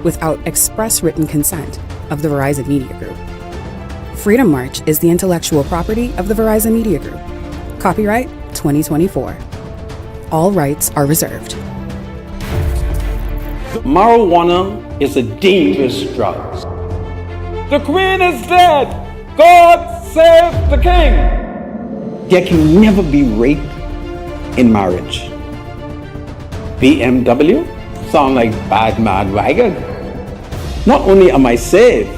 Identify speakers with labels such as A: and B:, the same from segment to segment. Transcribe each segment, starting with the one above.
A: without express written consent of the Verizon Media Group. Freedom March is the intellectual property of the Verizon Media Group. Copyright 2024. All rights are reserved.
B: Marijuana is a dangerous drug.
C: The Queen is dead! God save the King!
B: There can never be rape in marriage. BMW sound like bad mad wagon. Not only am I saved,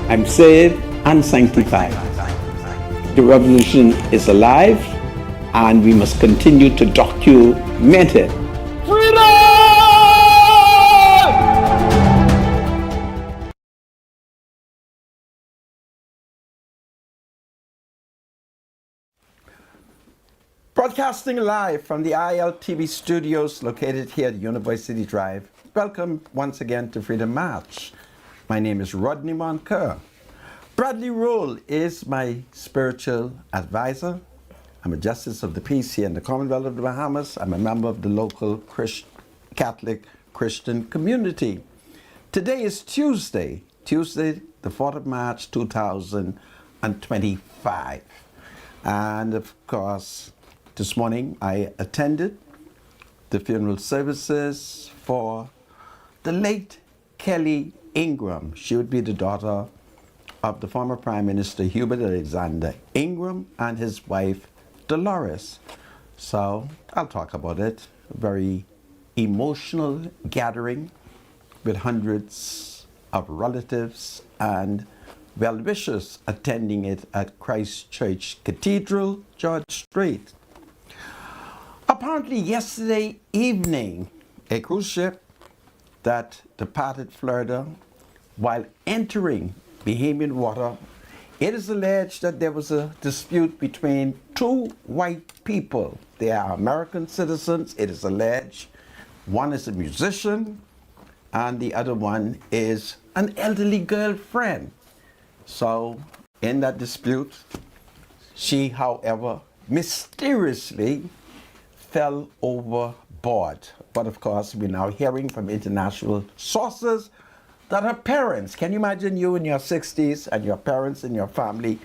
B: I'm saved and sanctified. The revolution is alive and we must continue to document it.
C: Freedom!
D: Broadcasting live from the ILTV studios located here at University Drive. Welcome once again to Freedom March. My name is Rodney Monker. Bradley Roll is my spiritual advisor. I'm a justice of the peace here in the Commonwealth of the Bahamas. I'm a member of the local Catholic Christian community. Today is Tuesday, the 4th of March, 2025. And of course, this morning I attended the funeral services for the late Kelly Ingram. She would be the daughter of the former Prime Minister Hubert Alexander Ingram and his wife Dolores. So I'll talk about it. A very emotional gathering with hundreds of relatives and well-wishers attending it at Christ Church Cathedral, George Street. Apparently yesterday evening, a cruise ship that departed Florida while entering Bahamian water, it is alleged that there was a dispute between two white people. They are American citizens, it is alleged. One is a musician and the other one is an elderly girlfriend. So in that dispute, she, however, mysteriously fell overboard. But of course, we're now hearing from international sources that her parents, can you imagine you in your 60s and your parents and your family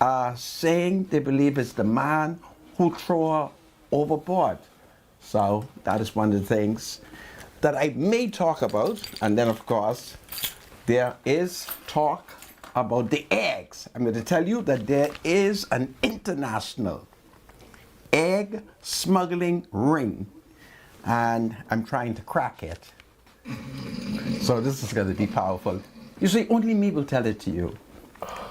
D: are saying they believe it's the man who threw her overboard. So that is one of the things that I may talk about. And then of course, there is talk about the eggs. I'm going to tell you that there is an international egg smuggling ring and I'm trying to crack it. So this is going to be powerful. You see, only me will tell it to you.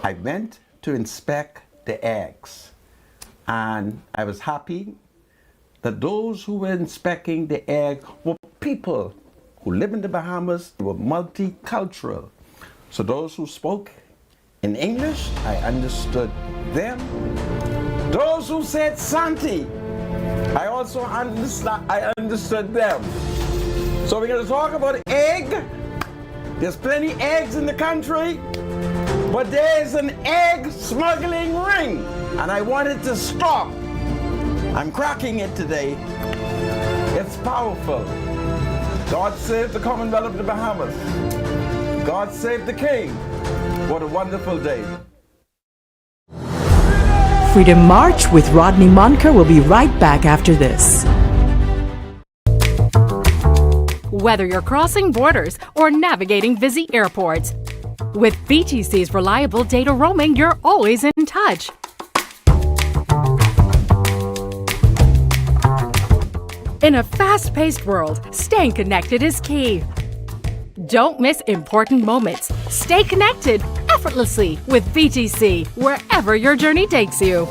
D: I went to inspect the eggs and I was happy that those who were inspecting the egg were people who live in the Bahamas. They were multicultural. So those who spoke in English, I understood them. Those who said Santi, I also understood them. So we're going to talk about egg. There's plenty eggs in the country, but there's an egg smuggling ring, and I want it to stop. I'm cracking it today. It's powerful. God save the Commonwealth of the Bahamas. God save the King. What a wonderful day.
E: Freedom March with Rodney Monker will be right back after this.
F: Whether you're crossing borders or navigating busy airports, with VTC's reliable data roaming, you're always in touch. In a fast-paced world, staying connected is key. Don't miss important moments. Stay connected effortlessly with VTC wherever your journey takes you.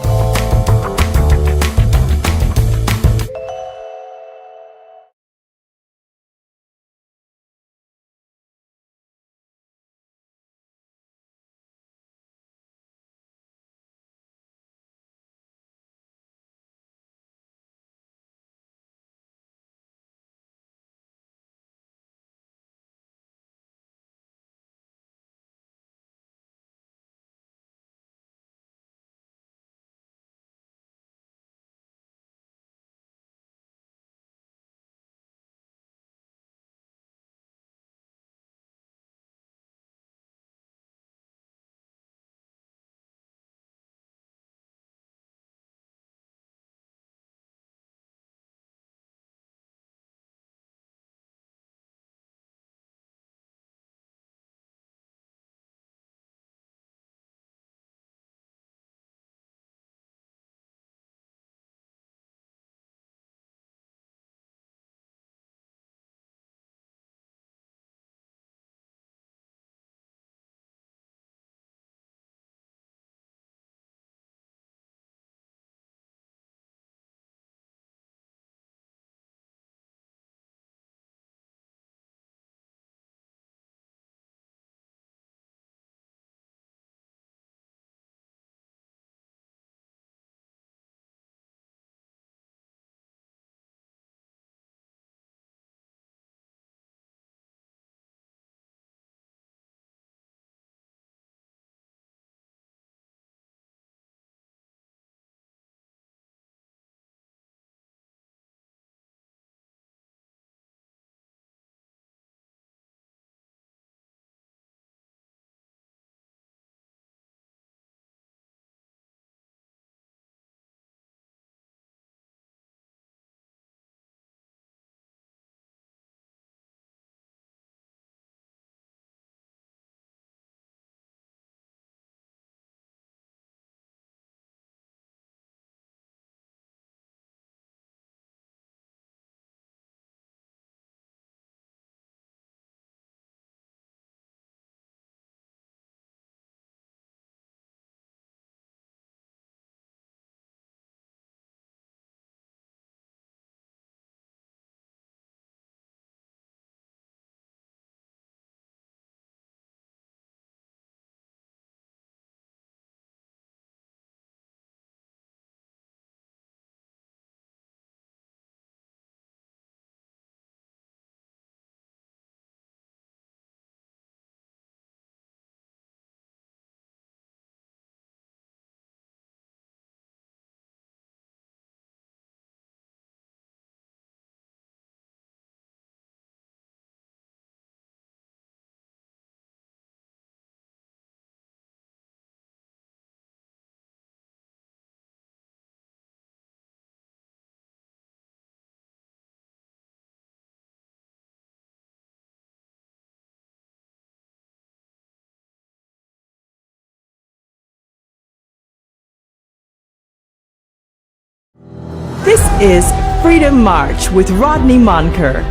E: is Freedom March with Rodney Monker.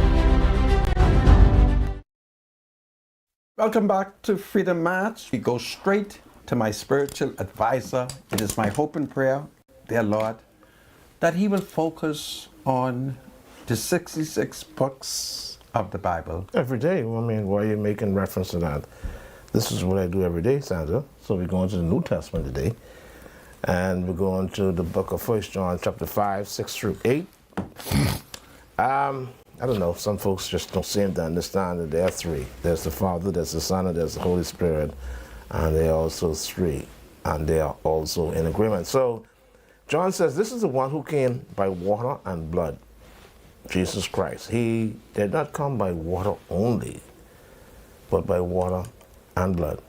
D: Welcome back to Freedom March. We go straight to my spiritual advisor. It is my hope and prayer, dear Lord, that he will focus on the 66 books of the Bible.
G: Every day. I mean, why are you making reference to that? This is what I do every day, Sandra. So we're going to the New Testament today. And we're going to the book of 1 John chapter 5, 6 through 8. I don't know, some folks just don't seem to understand that there are three. There's the Father, there's the Son, and there's the Holy Spirit. And they are also three. And they are also in agreement. So John says, this is the one who came by water and blood, Jesus Christ. He did not come by water only, but by water and blood.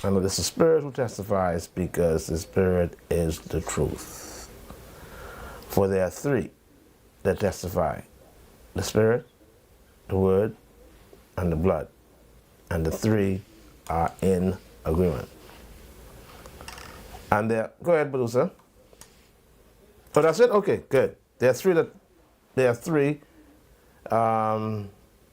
G: And it is the Spirit who testifies, because the Spirit is the truth. For there are three that testify: the Spirit, the Word, and the blood. And the three are in agreement. And there, go ahead, Badusa. Oh, that's it? Okay, good. There are three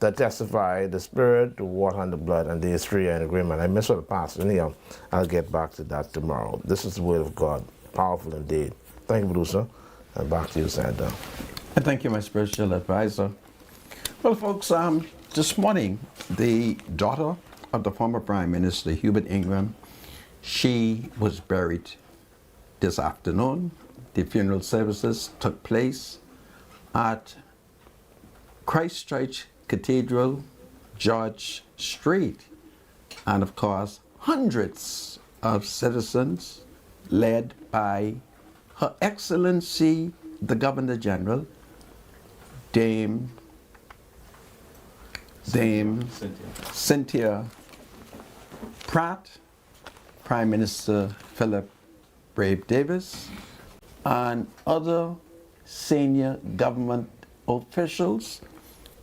G: that testify: the Spirit, the water, and the blood, and these three are in agreement. I missed what the pastor in here. I'll get back to that tomorrow. This is the word of God, powerful indeed. Thank you, Badusa. And back to you, Sandra.
D: And thank you, my spiritual advisor. Well, folks, this morning, the daughter of the former Prime Minister, Hubert Ingram, she was buried this afternoon. The funeral services took place at Christ Church Cathedral, George Street. And of course, hundreds of citizens, led by Her Excellency, the Governor General, Dame Cynthia Pratt, Prime Minister Philip Brave Davis, and other senior government officials,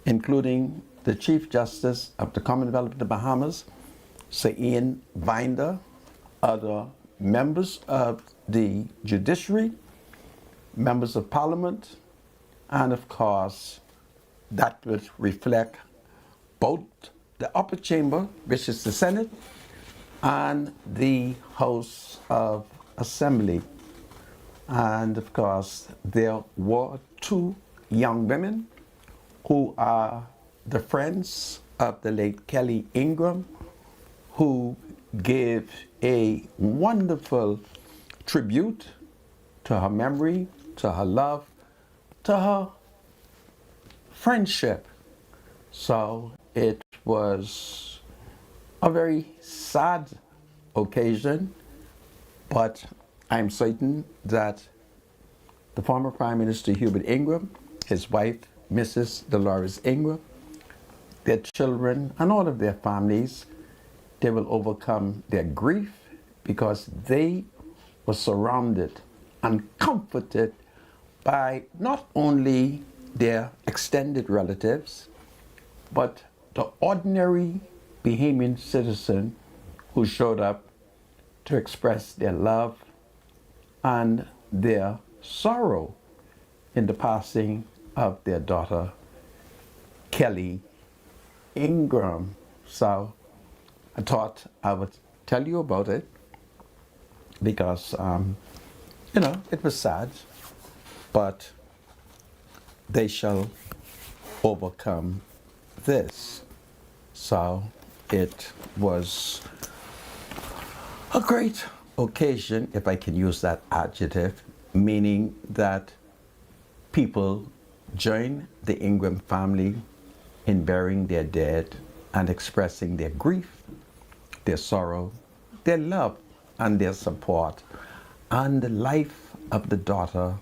D: including the Chief Justice of the Commonwealth of the Bahamas, Sir Ian Binder, other members of the judiciary, members of parliament, and of course, that would reflect both the upper chamber, which is the Senate, and the House of Assembly. And of course, there were two young women who are the friends of the late Kelly Ingram, who gave a wonderful tribute to her memory, to her love, to her friendship. So it was a very sad occasion, but I'm certain that the former Prime Minister Hubert Ingram, his wife, Mrs. Dolores Ingram, their children, and all of their families, they will overcome their grief, because they were surrounded and comforted by not only their extended relatives, but the ordinary Bahamian citizen who showed up to express their love and their sorrow in the passing of their daughter, Kelly Ingram. So I thought I would tell you about it, because, it was sad, but they shall overcome this. So it was a great occasion, if I can use that adjective, meaning that people join the Ingram family in burying their dead and expressing their grief, their sorrow, their love, and their support. And the life of the daughter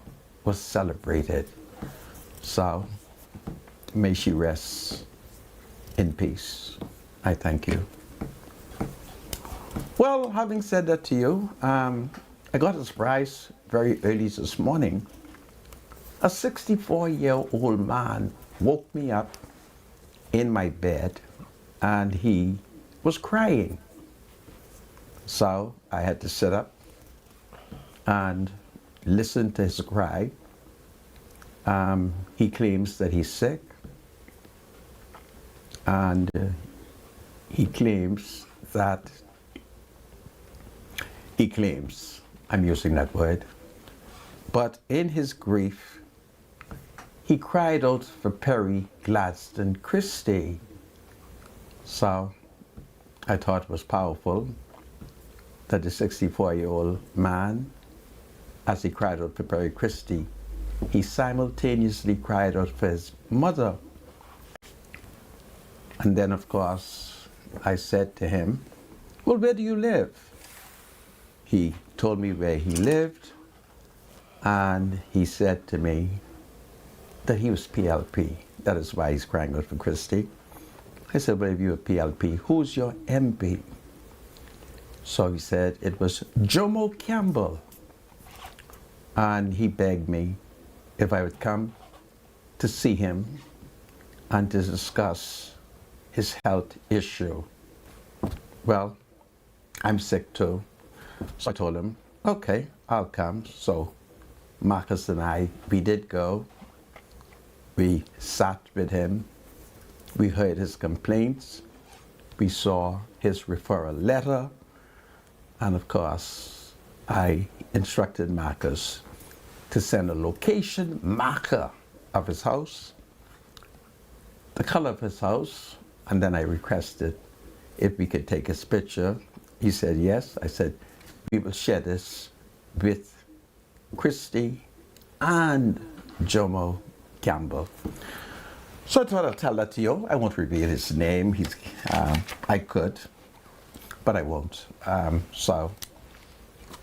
D: was celebrated. So may she rest in peace. I thank you. Well, having said that to you, I got a surprise very early this morning. A 64-year-old man woke me up in my bed, and he was crying. So I had to sit up and listen to his cry. He claims that he's sick, and he claims, I'm using that word, but in his grief, he cried out for Perry Gladstone Christie. So I thought it was powerful that the 64-year-old man, as he cried out for Perry Christie, he simultaneously cried out for his mother. And then, of course, I said to him, well, where do you live? He told me where he lived, and he said to me that he was PLP. That is why he's crying out for Christie. I said, well, if you're PLP, who's your MP? So he said it was Jomo Campbell. And he begged me if I would come to see him and to discuss his health issue. Well, I'm sick too. So I told him, okay, I'll come. So Marcus and I, we did go. We sat with him. We heard his complaints. We saw his referral letter. And of course, I instructed Marcus to send a location marker of his house, the color of his house, and then I requested if we could take his picture. He said yes. I said, we will share this with Christie and Jomo Campbell. So I thought I'll tell that to you. I won't reveal his name. I could, but I won't. So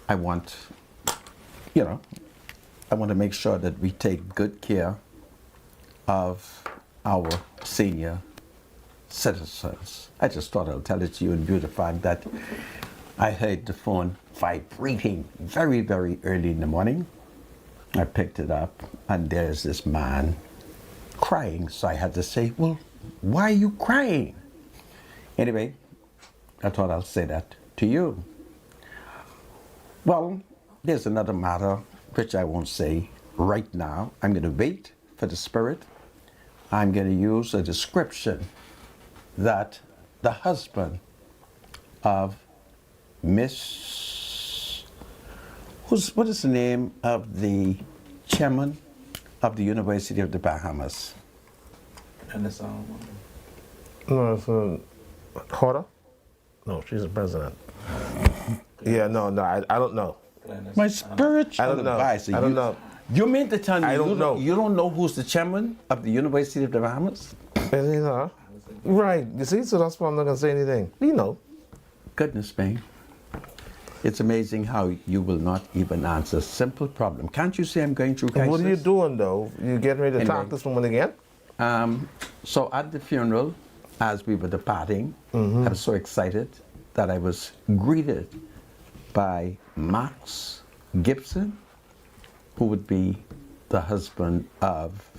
D: I want, I want to make sure that we take good care of our senior citizens. I just thought I'll tell it to you in view of the fact that I heard the phone vibrating very, very early in the morning. I picked it up, and there's this man crying. So I had to say, well, why are you crying? Anyway, I thought I'll say that to you. Well, there's another matter which I won't say right now. I'm going to wait for the Spirit. I'm going to use a description that the husband of Miss, what is the name of the chairman of the University of the Bahamas?
G: No, it's Horta? No, she's the president. Yeah, no, I don't know.
D: My spiritual
G: I don't know.
D: advisor.
G: I don't know.
D: You mean to tell me
G: I don't know.
D: You don't know who's the chairman of the University of the Bahamas?
G: Right, you see, so that's why I'm not going to say anything. You know.
D: Goodness me. It's amazing how you will not even answer a simple problem. Can't you say I'm going through crisis?
G: What are you doing, though? You getting ready to talk to this woman again?
D: So at the funeral, as we were departing, I was so excited that I was greeted by Max Gibson, who would be the husband of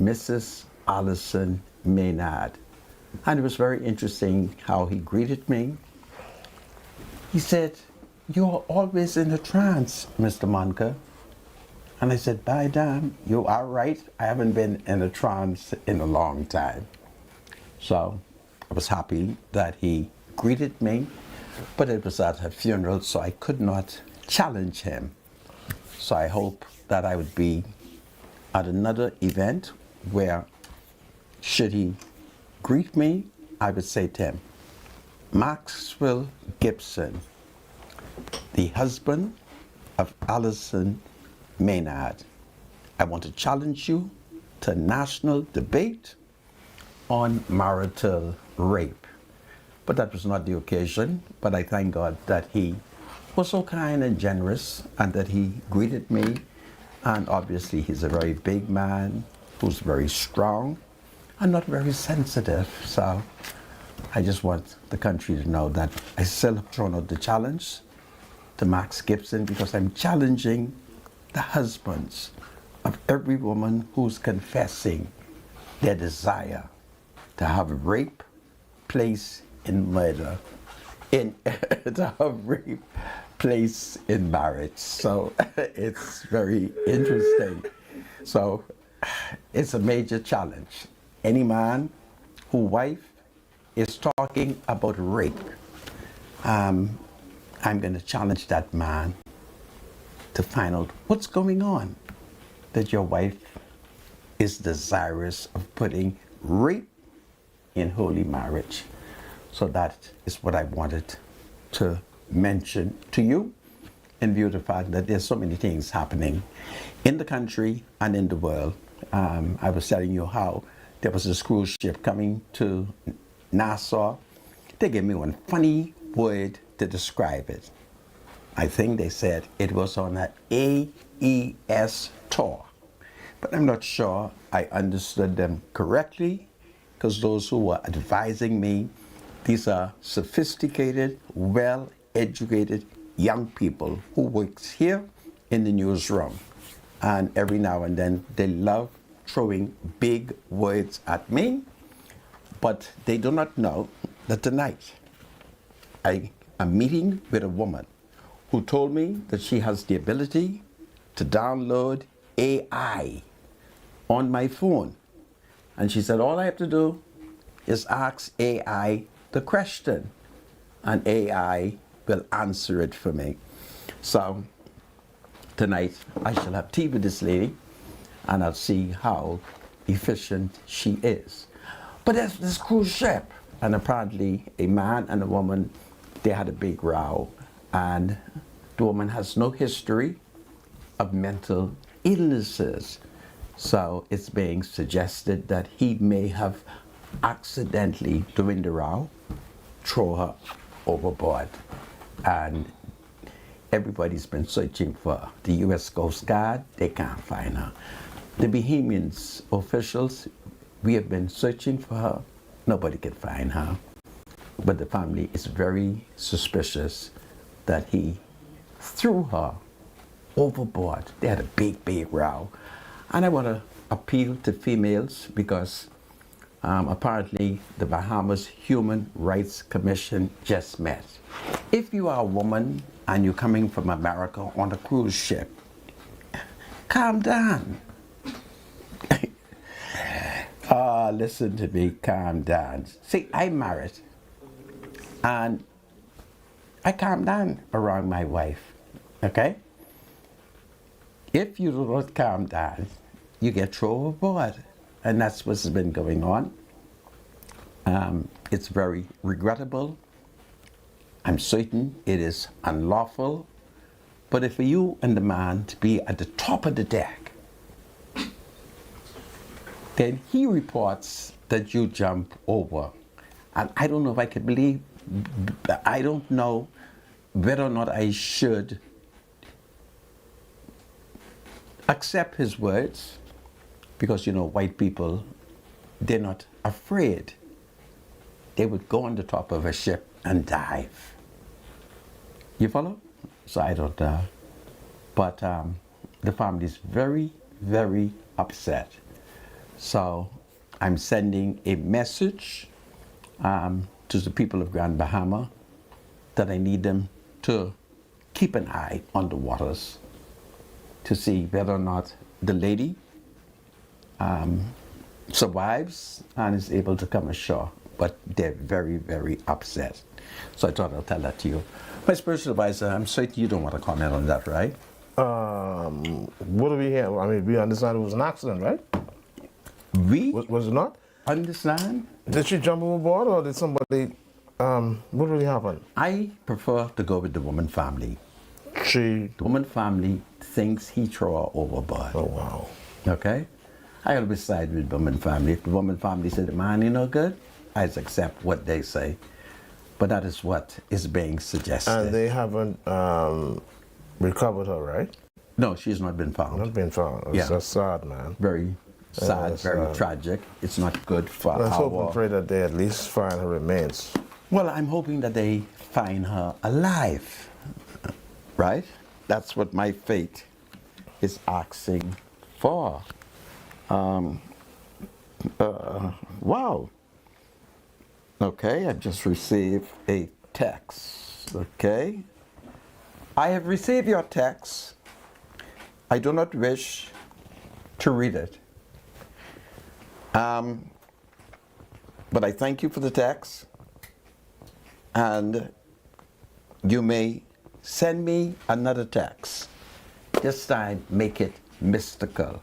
D: Mrs. Allison Maynard. And it was very interesting how he greeted me. He said, "You're always in a trance, Mr. Monka." And I said, "By damn, you are right. I haven't been in a trance in a long time." So I was happy that he greeted me, but it was at a funeral, so I could not challenge him. So I hope that I would be at another event where, should he greet me, I would say to him, "Maxwell Gibson, the husband of Allison Maynard, I want to challenge you to national debate on marital rape." But that was not the occasion, but I thank God that he was so kind and generous and that he greeted me. And obviously he's a very big man who's very strong and not very sensitive. So I just want the country to know that I still have thrown out the challenge to Max Gibson, because I'm challenging the husbands of every woman who's confessing their desire to have rape place in murder, to have rape place in marriage. So it's very interesting So it's a major challenge. Any man whose wife is talking about rape, I'm going to challenge that man to find out what's going on, that your wife is desirous of putting rape in holy marriage. So that is what I wanted to mention to you, in view of the fact that there's so many things happening in the country and in the world. I was telling you how there was this cruise ship coming to Nassau. They gave me one funny word to describe it. I think they said it was on an AES tour, but I'm not sure I understood them correctly, because those who were advising me, these are sophisticated, well-educated young people who works here in the newsroom. And every now and then they love throwing big words at me, but they do not know that tonight I am meeting with a woman who told me that she has the ability to download AI on my phone. And she said, all I have to do is ask AI the question, and AI will answer it for me. So tonight I shall have tea with this lady, and I'll see how efficient she is. But there's this cruise ship, and apparently a man and a woman, they had a big row, and the woman has no history of mental illnesses. So it's being suggested that he may have accidentally, during the row, throw her overboard. And everybody's been searching for her. The U.S. Coast Guard, they can't find her. The Bahamians officials, we have been searching for her. Nobody can find her. But the family is very suspicious that he threw her overboard. They had a big, big row. And I want to appeal to females, because apparently the Bahamas Human Rights Commission just met. If you are a woman and you're coming from America on a cruise ship, calm down. Listen to me, calm down. See, I'm married, and I calm down around my wife, okay? If you do not calm down, you get thrown overboard. And that's what's been going on. It's very regrettable. I'm certain it is unlawful. But if for you and the man to be at the top of the deck, then he reports that you jump over. And I don't know if I can believe, I don't know whether or not I should accept his words, because, you know, white people, they're not afraid. They would go on the top of a ship and dive. You follow? So I don't know. But the family is very, very upset. So I'm sending a message to the people of Grand Bahama that I need them to keep an eye on the waters to see whether or not the lady survives and is able to come ashore. But they're very, very upset. So I thought I'll tell that to you. My spiritual advisor, I'm certain you don't want to comment on that, right?
G: What do we have? I mean, we understand it was an accident, right? Was it not?
D: Understand?
G: Did she jump overboard, or did somebody, what really happened?
D: I prefer to go with the woman family.
G: The
D: woman family thinks he threw her overboard.
G: Oh, wow.
D: Okay? I always side with the woman family. If the woman family said the man ain't no good, I just accept what they say. But that is what is being suggested.
G: And they haven't recovered her, right?
D: No, she's not been found.
G: Not been found. That's sad, man.
D: Very sad, very tragic. It's not good for
G: Let's hope and pray that they at least find her remains.
D: Well, I'm hoping that they find her alive, right? That's what my faith is asking for. Wow. Okay, I've just received a text. Okay. I have received your text. I do not wish to read it. But I thank you for the text, and you may send me another text. This time, make it mystical.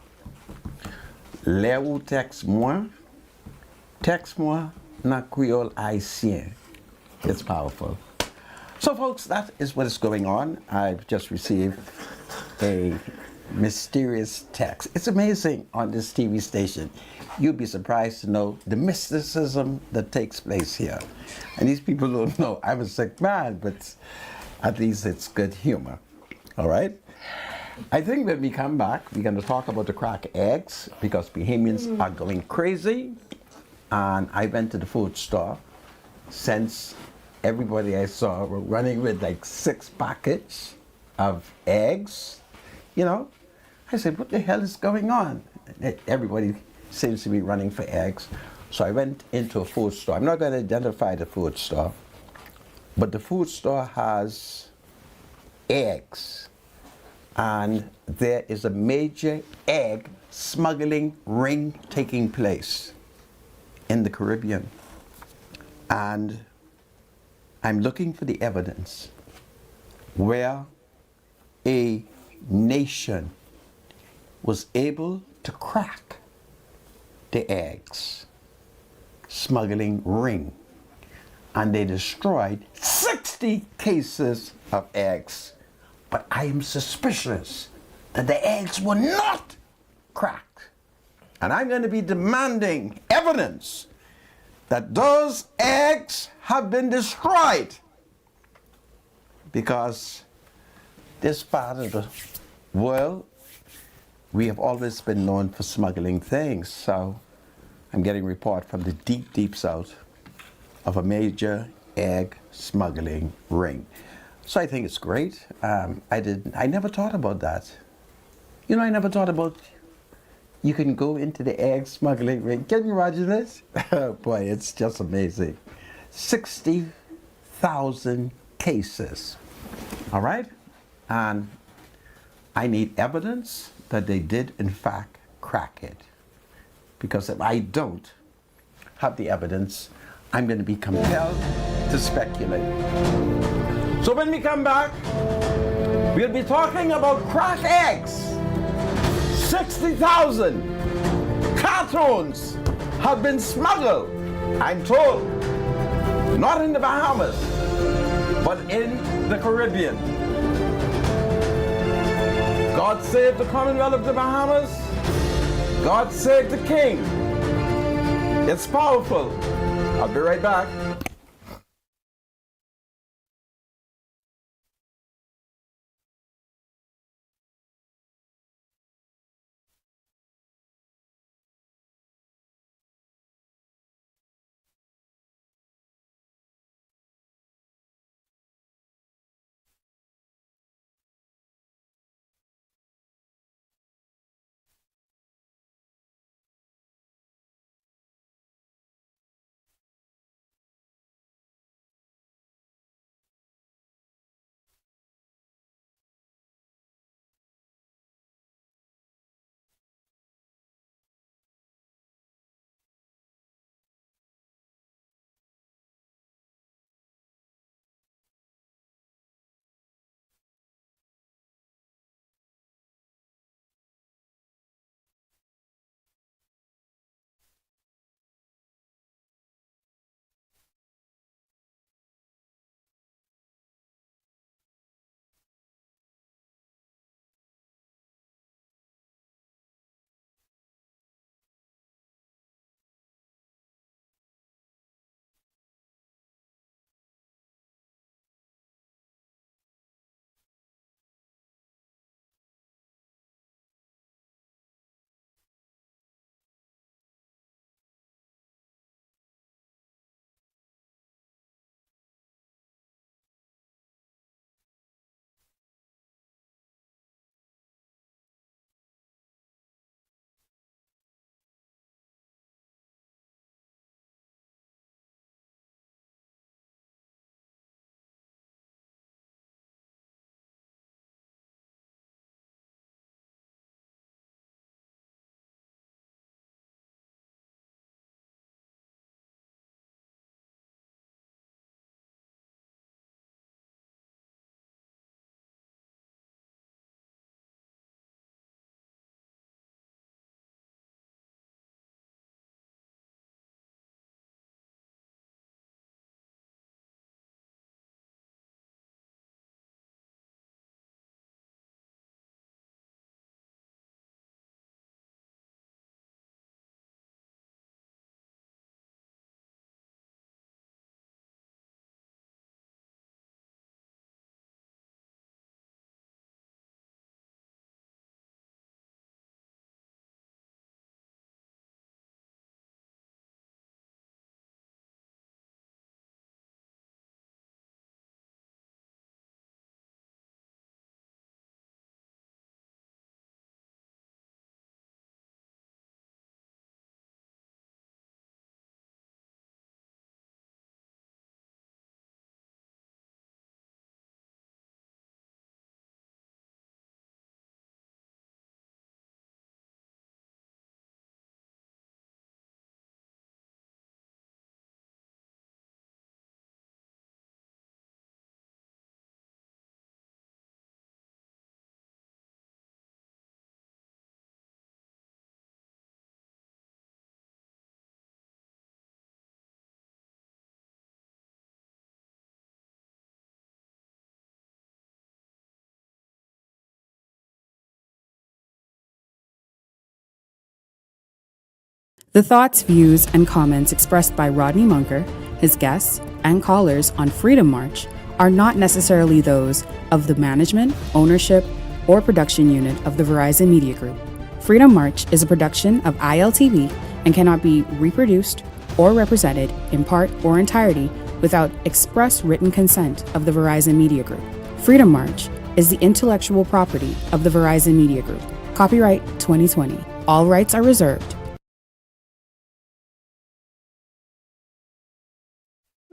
D: Lèo texte-moi na Creole haïtien. It's powerful. So folks, that is what is going on. I've just received a mysterious text. It's amazing on this TV station. You'd be surprised to know the mysticism that takes place here. And these people don't know I'm a sick man, but at least it's good humor. All right? I think when we come back, we're going to talk about the crack eggs because Bahamians are going crazy. And I went to the food store since everybody I saw were running with like 6 packets of eggs. You know, I said, what the hell is going on? Everybody seems to be running for eggs. So I went into a food store. I'm not going to identify the food store, but the food store has eggs. And there is a major egg smuggling ring taking place in the Caribbean. And I'm looking for the evidence where a nation was able to crack the eggs smuggling ring, and they destroyed 60 cases of eggs. But I am suspicious that the eggs were not cracked. And I'm going to be demanding evidence that those eggs have been destroyed, because this part of the world, we have always been known for smuggling things. So I'm getting a report from the deep, deep south of a major egg smuggling ring. So I think it's great. I never thought about that. You know, I never thought about you can go into the egg smuggling ring. Can you imagine this? Boy, it's just amazing. 60,000 cases. All right? And I need evidence that they did, in fact, crack it. Because if I don't have the evidence, I'm going to be compelled to speculate. So when we come back, we'll be talking about cracked eggs. 60,000 cartons have been smuggled, I'm told, not in the Bahamas, but in the Caribbean. God save the Commonwealth of the Bahamas. God save the King. It's powerful. I'll be right back.
A: The thoughts, views, and comments expressed by Rodney Munker, his guests, and callers on Freedom March are not necessarily those of the management, ownership, or production unit of the Verizon Media Group. Freedom March is a production of ILTV and cannot be reproduced or represented in part or entirety without express written consent of the Verizon Media Group. Freedom March is the intellectual property of the Verizon Media Group. Copyright 2020. All rights are reserved.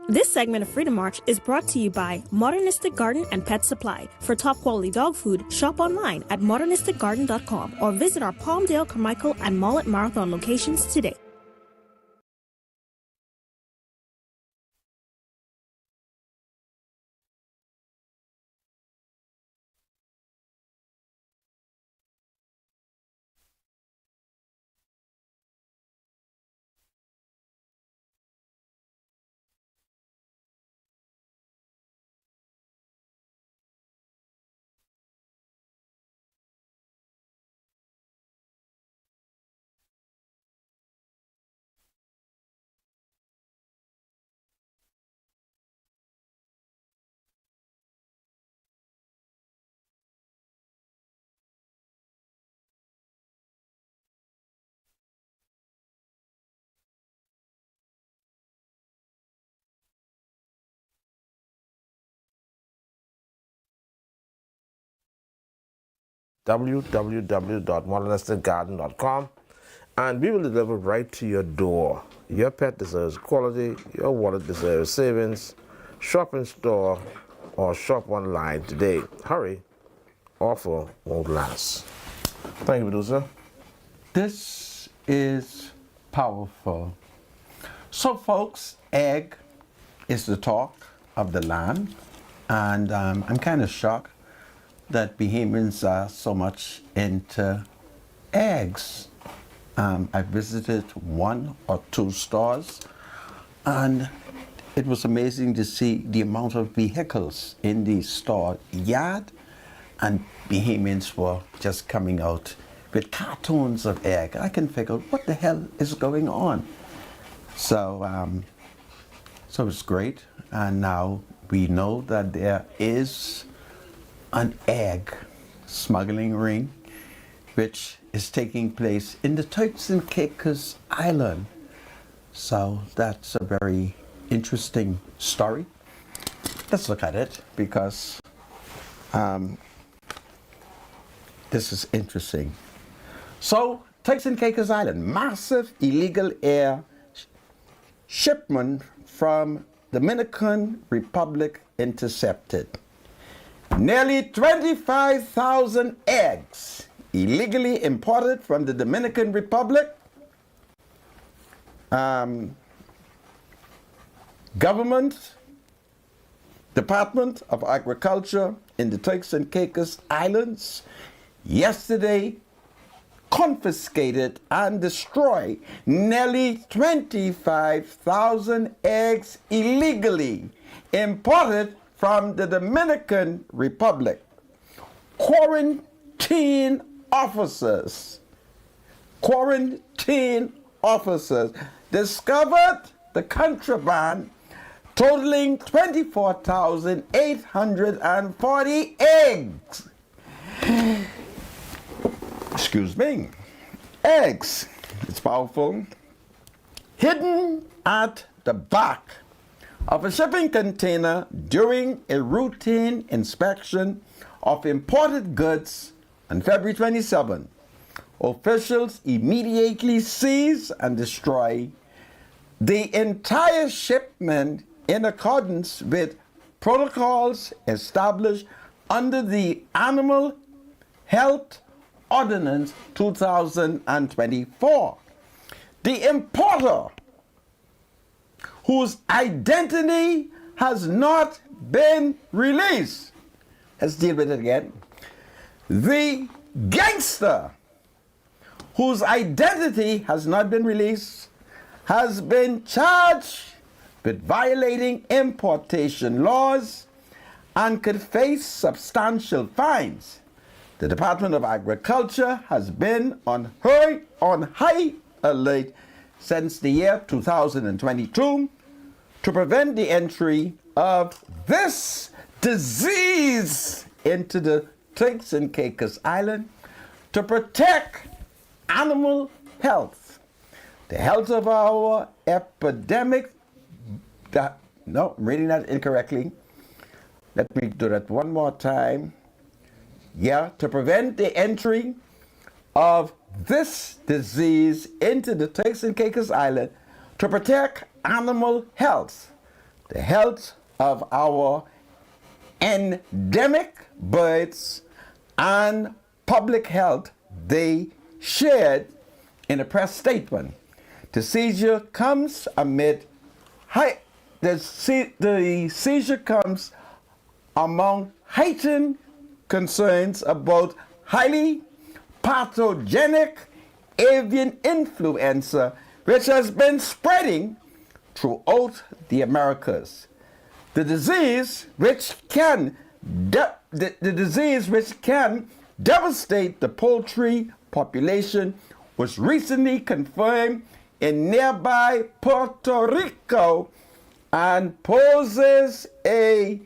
H: This segment of Freedom March is brought to you by Modernistic Garden and Pet Supply. For top quality dog food, shop online at modernisticgarden.com or visit our Palmdale, Carmichael, and Mullet Marathon locations today.
G: www.modernisticgarden.com, and we will deliver right to your door. Your pet deserves quality, your wallet deserves savings. Shop in store or shop online today. Hurry, offer won't last. Thank you, producer.
D: This is powerful. So, folks, egg is the talk of the land, and I'm kind of shocked that Bahamians are so much into eggs. I visited one or two stores, and it was amazing to see the amount of vehicles in the store yard, and Bahamians were just coming out with cartons of egg. I can figure what the hell is going on. So it's great, and now we know that there is an egg smuggling ring which is taking place in the Turks and Caicos Island. So that's a very interesting story. Let's look at it because this is interesting. So, Turks and Caicos Island, massive illegal air shipment from Dominican Republic intercepted. Nearly 25,000 eggs illegally imported from the Dominican Republic. Government, Department of Agriculture in the Turks and Caicos Islands yesterday confiscated and destroyed nearly 25,000 eggs illegally imported from the Dominican Republic. Quarantine officers discovered the contraband totaling 24,840 eggs. Excuse me. Eggs, it's powerful. Hidden at the back of a shipping container during a routine inspection of imported goods on February 27. Officials immediately seized and destroyed the entire shipment in accordance with protocols established under the Animal Health Ordinance 2024. The importer, whose identity has not been released. Let's deal with it again. The gangster, whose identity has not been released, has been charged with violating importation laws and could face substantial fines. The Department of Agriculture has been on high alert since the year 2022 to prevent the entry of this disease into the Turks and Caicos Island, to protect animal health, the health of our epidemic. No, I'm reading that incorrectly. Let me do that one more time. Yeah, to prevent the entry of this disease into the Turks and Caicos Island, to protect animal health, the health of our endemic birds, and public health, they shared in a press statement. The seizure comes amid the seizure comes among heightened concerns about highly pathogenic avian influenza, which has been spreading throughout the Americas. The disease which can devastate the poultry population was recently confirmed in nearby Puerto Rico and poses a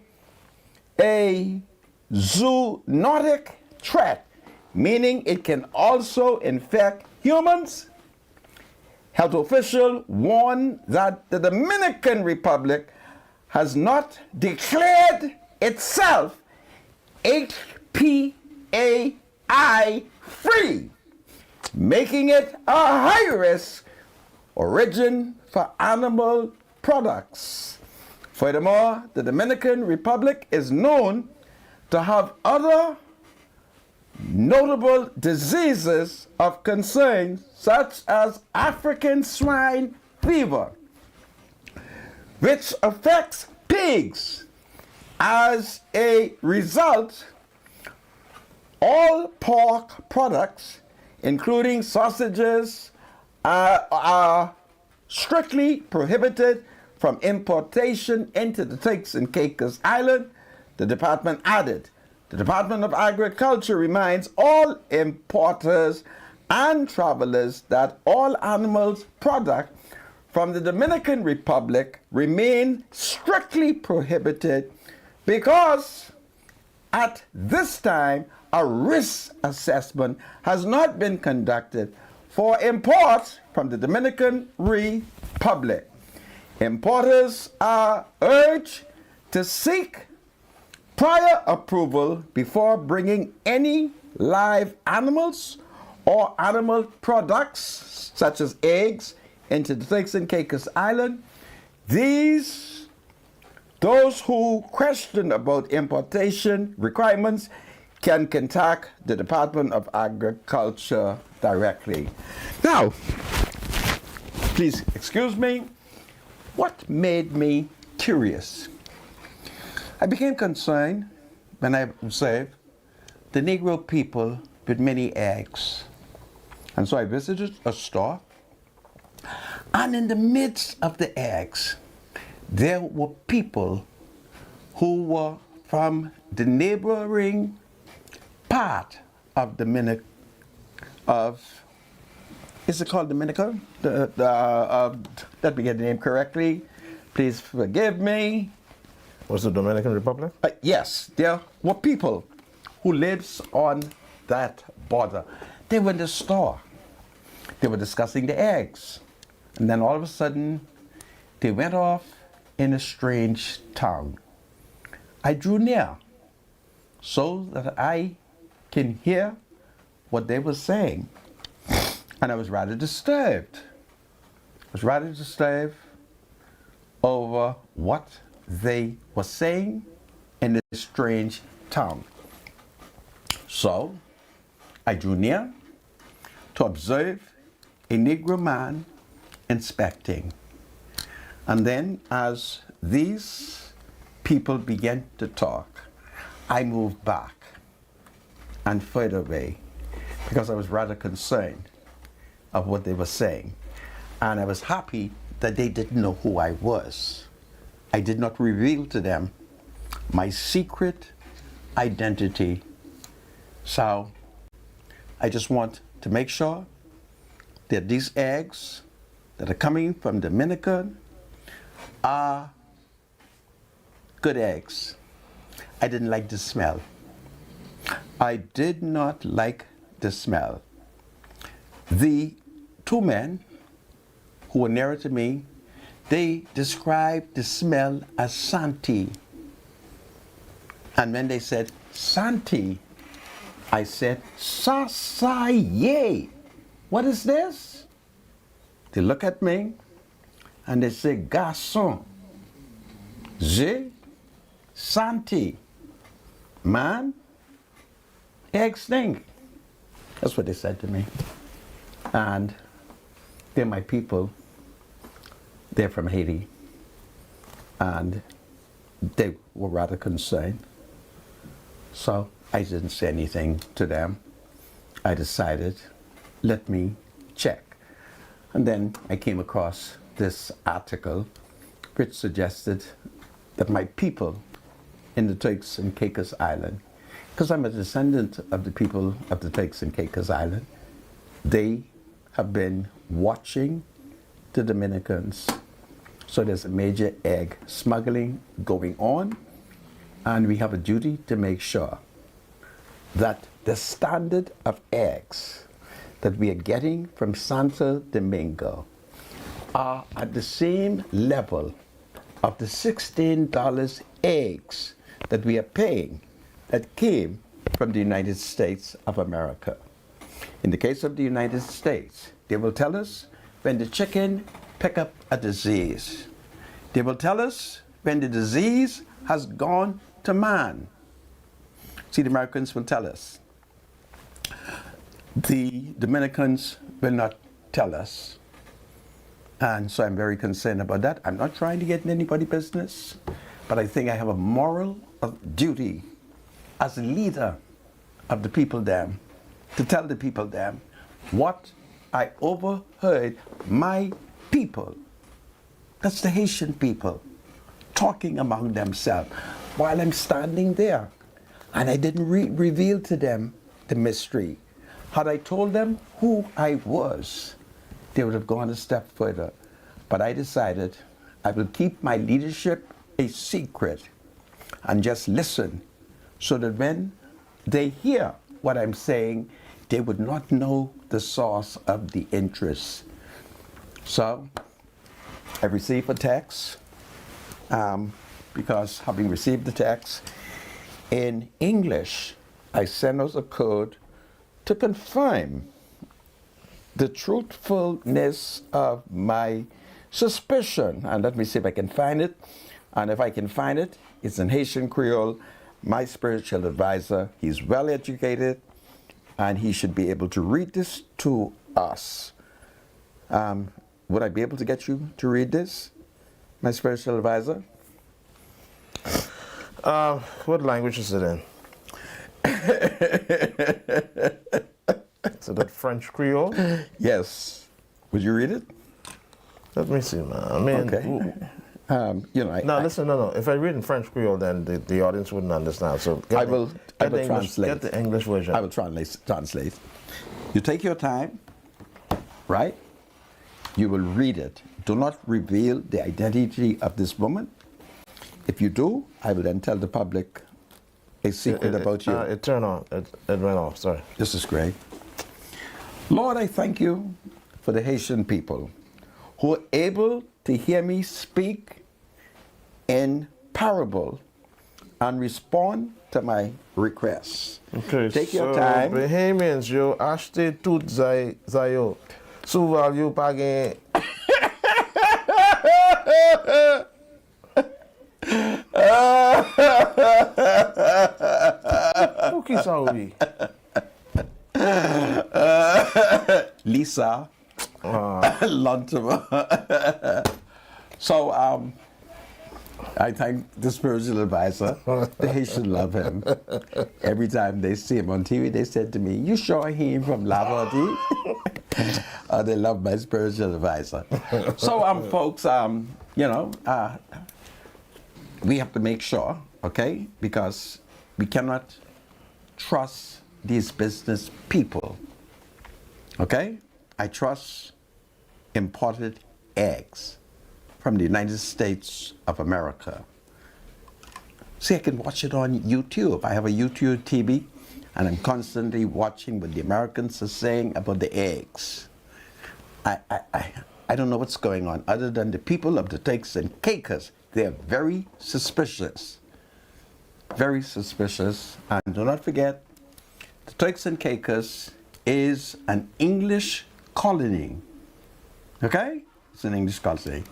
D: zoonotic threat, meaning it can also infect humans. Health officials warn that the Dominican Republic has not declared itself HPAI free, making it a high-risk origin for animal products. Furthermore, the Dominican Republic is known to have other notable diseases of concern, such as African swine fever, which affects pigs. As a result, all pork products, including sausages, are strictly prohibited from importation into the Turks and Caicos Island, the department added. The Department of Agriculture reminds all importers and travelers that all animals products from the Dominican Republic remain strictly prohibited because at this time a risk assessment has not been conducted for imports from the Dominican Republic. Importers are urged to seek prior approval before bringing any live animals or animal products such as eggs into the Turks and Caicos Island. Those who question about importation requirements can contact the Department of Agriculture directly. Now, please excuse me, what made me curious? I became concerned when I observed the Negro people with many eggs. And so I visited a store, and in the midst of the eggs, there were people who were from the neighboring part of is it called Dominica? Let me get the name correctly. Please forgive me.
G: Was the Dominican Republic?
D: Yes, there were people who lives on that border. They were in the store. They were discussing the eggs. And then all of a sudden, they went off in a strange tongue. I drew near so that I can hear what they were saying. And I was rather disturbed. Over what they were saying in this strange tongue. So I drew near to observe a Negro man inspecting. And then as these people began to talk, I moved back and further away because I was rather concerned of what they were saying. And I was happy that they didn't know who I was. I did not reveal to them my secret identity. So I just want to make sure that these eggs that are coming from Dominican are good eggs. I didn't like the smell. I did not like the smell. The two men who were nearer to me, they described the smell as Santi. And when they said Santi, I said, Sasaye, what is this? They look at me and they say, Garçon, je, Santi, man, egg stink. That's what they said to me. And they're my people. They're from Haiti. And they were rather concerned. So I didn't say anything to them. I decided, let me check. And then I came across this article which suggested that my people in the Turks and Caicos Island, because I'm a descendant of the people of the Turks and Caicos Island, they have been watching the Dominicans. So there's a major egg smuggling going on, and we have a duty to make sure that the standard of eggs that we are getting from Santo Domingo are at the same level of the $16 eggs that we are paying that came from the United States of America. In the case of the United States, they will tell us when the chicken pick up a disease. They will tell us when the disease has gone to man. See, the Americans will tell us. The Dominicans will not tell us. And so I'm very concerned about that. I'm not trying to get in anybody's business, but I think I have a moral duty as a leader of the people there to tell the people there what I overheard my people, that's the Haitian people, talking among themselves while I'm standing there. And I didn't reveal to them the mystery. Had I told them who I was, they would have gone a step further. But I decided I will keep my leadership a secret and just listen so that when they hear what I'm saying, they would not know the source of the interest. So I received a text because having received the text in English, I sent out a code to confirm the truthfulness of my suspicion. And let me see if I can find it. And if I can find it, it's in Haitian Creole. My spiritual advisor, he's well educated, and he should be able to read this to us. Would I be able to get you to read this, my spiritual advisor?
G: What language is it in? Is it French Creole?
D: Yes. Would you read it?
G: Let me see, man. I mean,
D: Okay.
G: listen. If I read in French Creole, then the audience wouldn't understand. So
D: I will translate.
G: Get the English version.
D: I will translate. You take your time, right? You will read it. Do not reveal the identity of this woman. If you do, I will then tell the public a secret about you.
G: It turned on. It went off. Sorry.
D: This is great. Lord, I thank you for the Haitian people who are able to hear me speak in parable and respond to my requests.
G: Okay,
D: Take your
G: so
D: time.
G: Bahamians, yo acheté tout zayo. Souvent yo pa gen. Pou ki sa oui?
D: Lisa Lontima. So I thank the spiritual advisor. The Haitians love him. Every time they see him on TV, they said to me, "You sure he ain't from Lavardie?" They love my spiritual advisor. So folks, we have to make sure, okay, because we cannot trust these business people. Okay? I trust imported eggs from the United States of America. See, I can watch it on YouTube. I have a YouTube TV, and I'm constantly watching what the Americans are saying about the eggs. I don't know what's going on, other than the people of the Turks and Caicos, they're very suspicious. Very suspicious. And do not forget, the Turks and Caicos is an English colony. Okay? It's an English colony.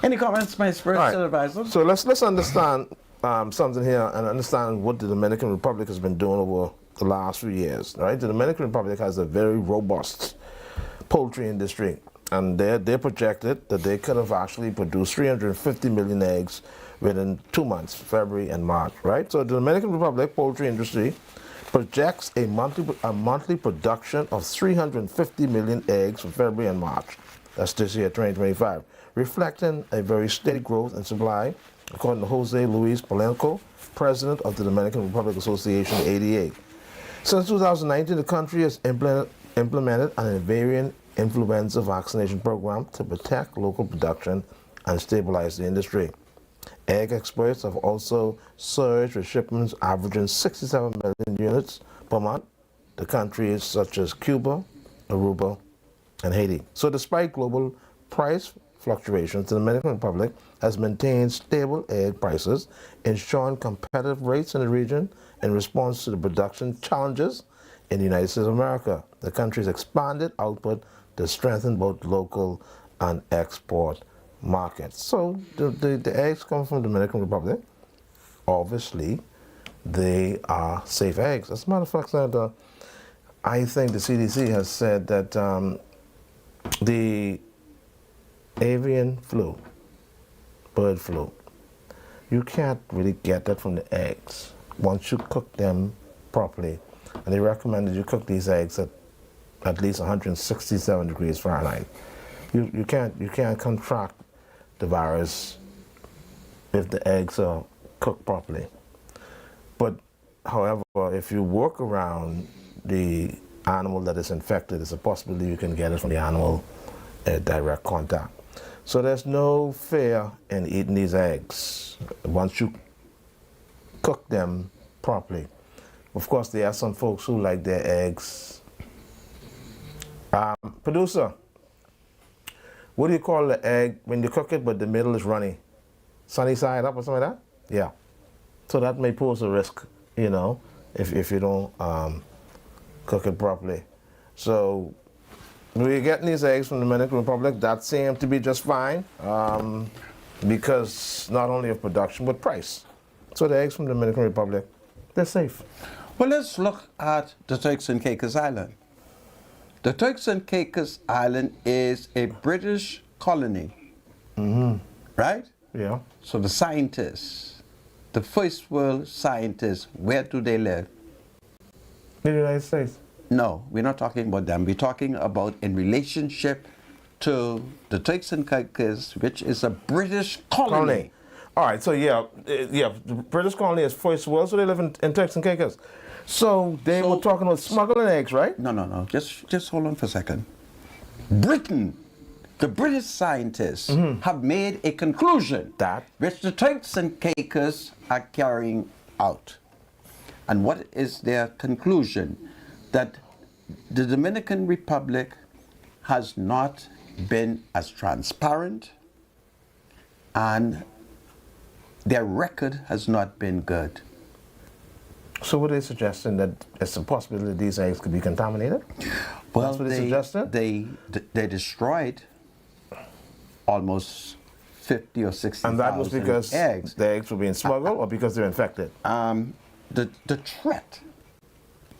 D: Any comments, my spiritual advisor?
G: So let's understand something here and understand what the Dominican Republic has been doing over the last few years. Right? The Dominican Republic has a very robust poultry industry, and they projected that they could have actually produced 350 million eggs within 2 months, February and March. Right? So the Dominican Republic poultry industry projects a monthly production of 350 million eggs for February and March. That's this year, 2025, reflecting a very steady growth in supply, according to Jose Luis Polanco, president of the Dominican Republic Association, ADA. Since 2019, the country has implemented an avian influenza vaccination program to protect local production and stabilize the industry. Egg exports have also surged, with shipments averaging 67 million units per month to countries such as Cuba, Aruba, and Haiti. So despite global price fluctuations, the Dominican Republic has maintained stable egg prices, ensuring competitive rates in the region in response to the production challenges in the United States of America. The country's expanded output to strengthen both local and export markets. So the eggs come from the Dominican Republic. Obviously, they are safe eggs. As a matter of fact, I think the CDC has said that the avian flu, bird flu, you can't really get that from the eggs once you cook them properly. And they recommend that you cook these eggs at least 167 degrees Fahrenheit. You can't contract the virus if the eggs are cooked properly. But however, if you work around the animal that is infected, it's a possibility you can get it from the animal at direct contact. So there's no fear in eating these eggs once you cook them properly. Of course, there are some folks who like their eggs. Producer, what do you call the egg when you cook it but the middle is runny? Sunny side up or something like that? Yeah. So that may pose a risk, you know, if you don't cook it properly. So we're getting these eggs from the Dominican Republic. That seemed to be just fine because not only of production but price. So the eggs from the Dominican Republic, they're safe.
D: Well, let's look at the Turks and Caicos Island. The Turks and Caicos Island is a British colony, right?
G: Yeah.
D: So the scientists, the first world scientists, where do they live?
G: In the United States.
D: No, we're not talking about them. We're talking about in relationship to the Turks and Caicos, which is a British colony.
G: All right, so the British colony is first world, so they live in Turks and Caicos. So they were talking about smuggling eggs, right?
D: No. Just hold on for a second. Britain, the British scientists have made a conclusion that which the Turks and Caicos are carrying out. And what is their conclusion? That the Dominican Republic has not been as transparent and their record has not been good.
G: So what are they suggesting, that it's a possibility that these eggs could be contaminated?
D: Well,
G: that's what they suggested?
D: They destroyed almost 50 or 60,000
G: And that was because
D: eggs.
G: the eggs were being smuggled or because they're infected?
D: The threat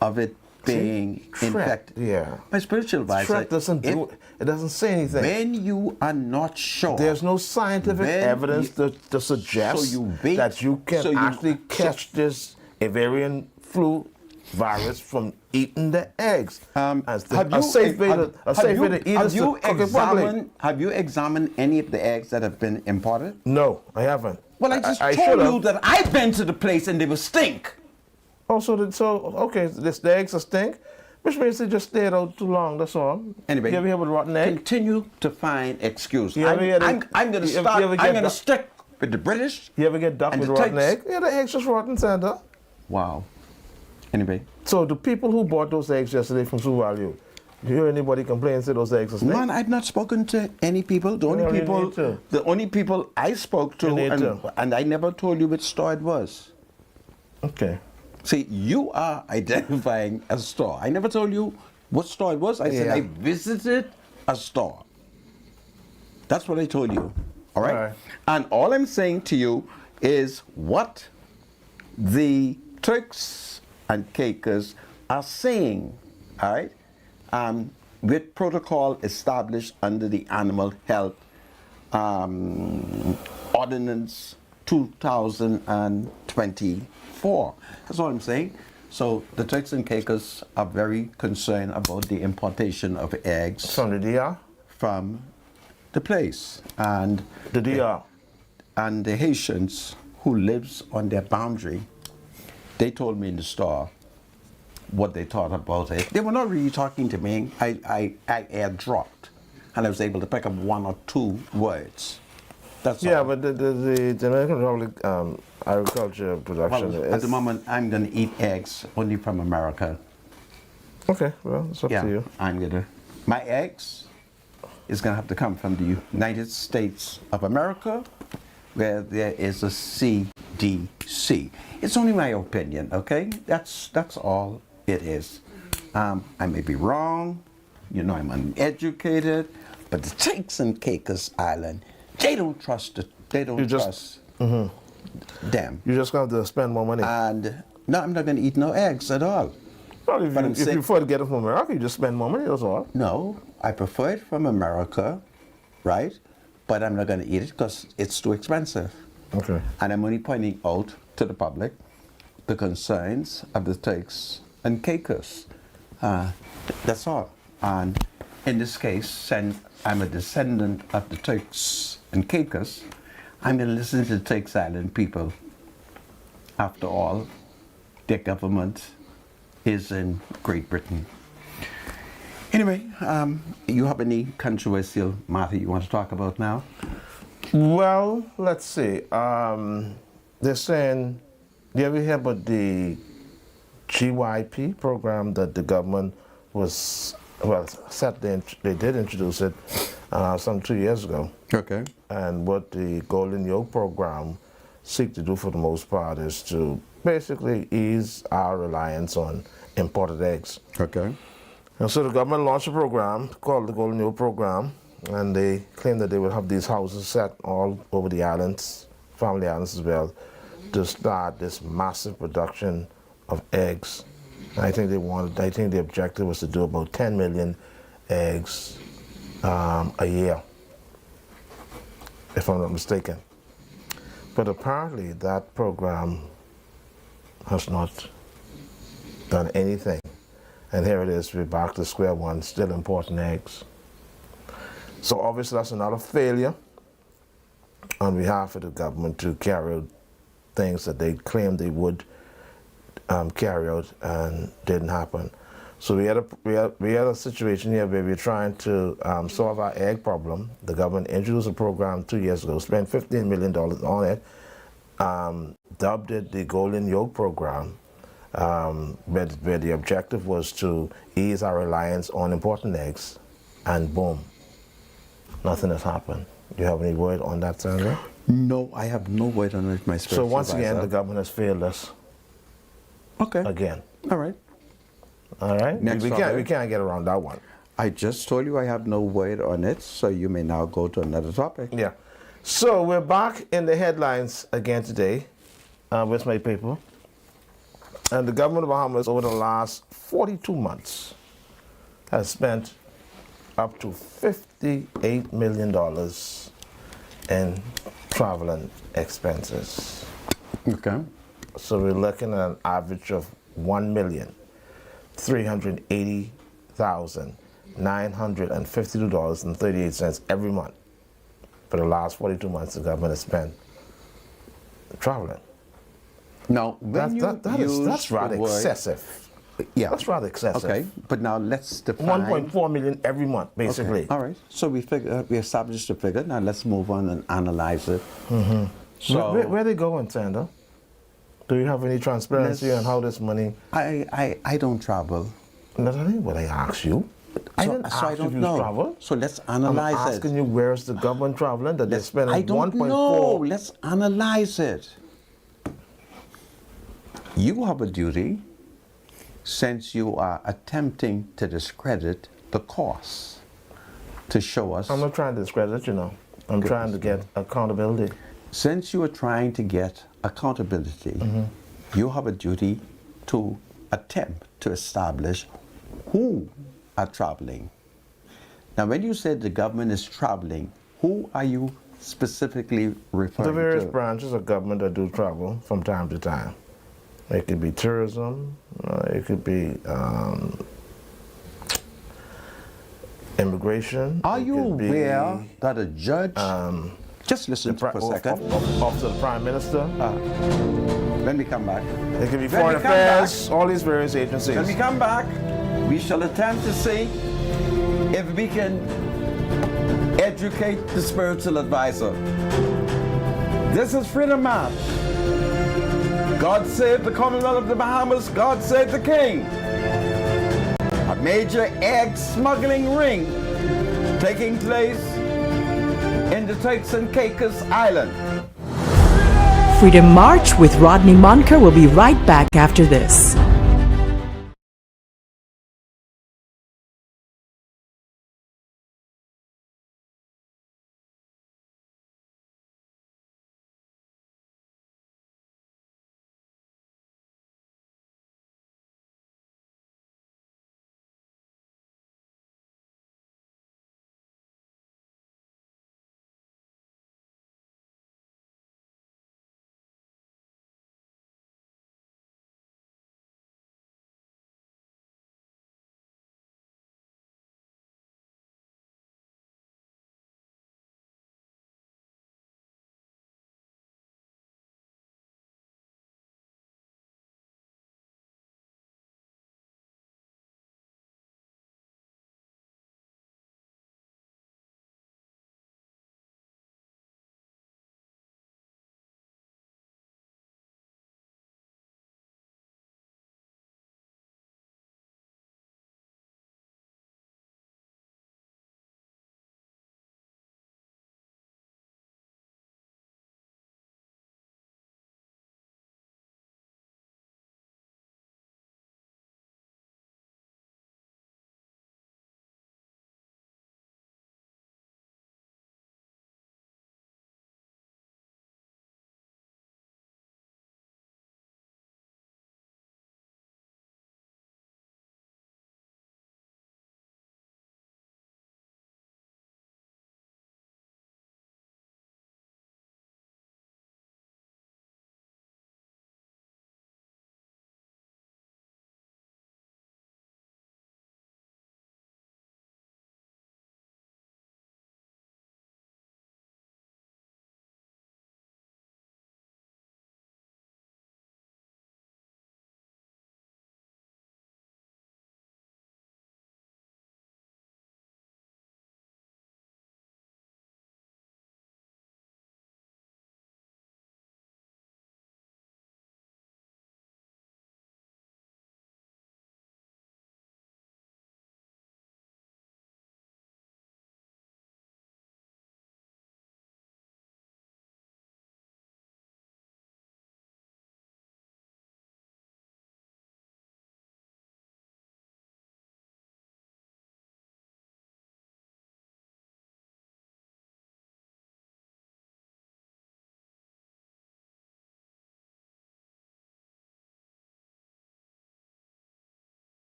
D: of it being infected.
G: Yeah.
D: My spiritual advisor,
G: Threat doesn't it doesn't say anything.
D: when you are not sure,
G: There's no scientific evidence to suggest that you can actually catch this avian flu virus from eating the eggs. A safe way to eat is to cook it properly.
D: Have you examined any of the eggs that have been imported?
G: No, I haven't.
D: Well, I just told you that I've been to the place and they were stink.
G: Oh, okay, the eggs are stink, Which means they just stayed out too long, that's all.
D: Anyway,
G: you ever hear with rotten egg?
D: continue to find excuse.
G: You ever hear
D: I'm going to start. I'm going to stick with the British.
G: You ever get duck
D: and
G: with
D: the
G: rotten
D: Turks.
G: egg? Yeah, the egg's just rotten, Santa.
D: Wow. Anyway,
G: So the people who bought those eggs yesterday from Sioux Valley, you hear anybody complain say those eggs are snake?
D: man, I've not spoken to any people. The only
G: Well, you
D: people,
G: need to.
D: the only people I spoke to,
G: You need to.
D: and I never told you which store it was.
G: Okay.
D: See, you are identifying a store. I never told you what store it was. I said
G: Yeah.
D: I visited a store. That's what I told you. All right?
G: All right.
D: And all I'm saying to you is what the Turks and Caicos are saying. All right? With protocol established under the Animal Health Ordinance 2024. That's all I'm saying. So the Turks and Caicos are very concerned about the importation of eggs
G: From the DR?
D: from the place. And
G: The DR.
D: and the Haitians who lives on their boundary, they told me in the store what they thought about it. They were not really talking to me. I airdropped, and I was able to pick up one or two words. That's
G: Yeah,
D: all.
G: but the Dominican Republic agriculture production
D: Well,
G: is...
D: at the moment, I'm going to eat eggs only from America.
G: Okay, well, it's up to you.
D: I'm going to. My eggs is going to have to come from the United States of America, where there is a CDC. It's only my opinion, okay? That's all it is. I may be wrong. You know, I'm uneducated, but the Turks and Caicos Island, they don't trust it. They don't trust them.
G: You're just going to have to spend more money.
D: And no, I'm not going to eat no eggs at all.
G: Well, if
D: but
G: you,
D: I'm
G: if
D: saying-
G: you prefer to get it from America, you just spend more money, that's all.
D: No, I prefer it from America, right? But I'm not going to eat it because it's too expensive.
G: Okay.
D: And I'm only pointing out to the public the concerns of the Turks and Caicos. That's all. And in this case, since I'm a descendant of the Turks and Caicos, I'm going to listen to the Turks Island people. After all, their government is in Great Britain. Anyway, you have any controversial matter you want to talk about now?
G: Well, let's see. They're saying, do you ever hear about the GYP program that the government was, well, they did introduce it some 2 years ago.
D: Okay.
G: And what the Golden Yoke program seek to do for the most part is to basically ease our reliance on imported eggs.
D: Okay.
G: And so the government launched a program called the Golden Yoke Program, and they claim that they will have these houses set all over the islands, family islands as well, to start this massive production of eggs. And I think the objective was to do about 10 million eggs a year, if I'm not mistaken. But apparently that program has not done anything. And here it is, we're back to square one, still importing eggs. So obviously that's another failure on behalf of the government to carry out things that they claimed they would carry out and didn't happen. So we had a situation here where we're trying to solve our egg problem. The government introduced a program 2 years ago, spent $15 million on it, dubbed it the Golden Yoke Program, where the objective was to ease our reliance on importing eggs, and boom, nothing has happened. Do you have any word on that, Sandra?
D: No, I have no word on it, my spiritual
G: So once again,
D: advisor.
G: the government has failed us.
D: Okay.
G: Again.
D: All right.
G: All right?
D: Next
G: we
D: topic.
G: can't get around that one.
D: I just told you I have no word on it, so you may now go to another topic.
G: Yeah. So we're back in the headlines again today with my paper. And the government of Bahamas over the last 42 months has spent up to $58 million in traveling expenses.
D: Okay.
G: So we're looking at an average of $1,380,952.38 every month. For the last 42 months, the government has spent traveling.
D: Now, when
G: That's rather
D: the word,
G: excessive.
D: Yeah.
G: That's rather excessive.
D: Okay, but now let's define.
G: 1.4 million every month, basically.
D: Okay. All right. So we established the figure. Now let's move on and analyze it. So
G: Where are they going, Sandra? Do you have any transparency on how this money?
D: I don't travel.
G: That's not what I asked you. I didn't ask
D: I
G: you
D: don't
G: if you
D: know.
G: travel.
D: So let's analyze
G: I'm
D: it.
G: asking you where's the government traveling that they're spending
D: I don't
G: 1.4.
D: know. Let's analyze it. You have a duty, since you are attempting to discredit the costs, to show us.
G: I'm not trying to discredit, you know. I'm trying to get accountability.
D: Since you are trying to get accountability, you have a duty to attempt to establish who are traveling. Now, when you said the government is traveling, who are you specifically referring to?
G: The various branches of government that do travel from time to time. It could be tourism, it could be immigration.
D: Are you aware that a judge, just listen for a second.
G: Office of the Prime Minister.
D: Let me come back.
G: It could be
D: Let
G: foreign
D: me come
G: affairs, all these various agencies.
D: When we come back, we shall attempt to see if we can educate the spiritual advisor. This is Freedom March. God save the Commonwealth of the Bahamas. God save the King. A major egg smuggling ring taking place in the Turks and Caicos Island.
E: Freedom March with Rodney Monker will be right back after this.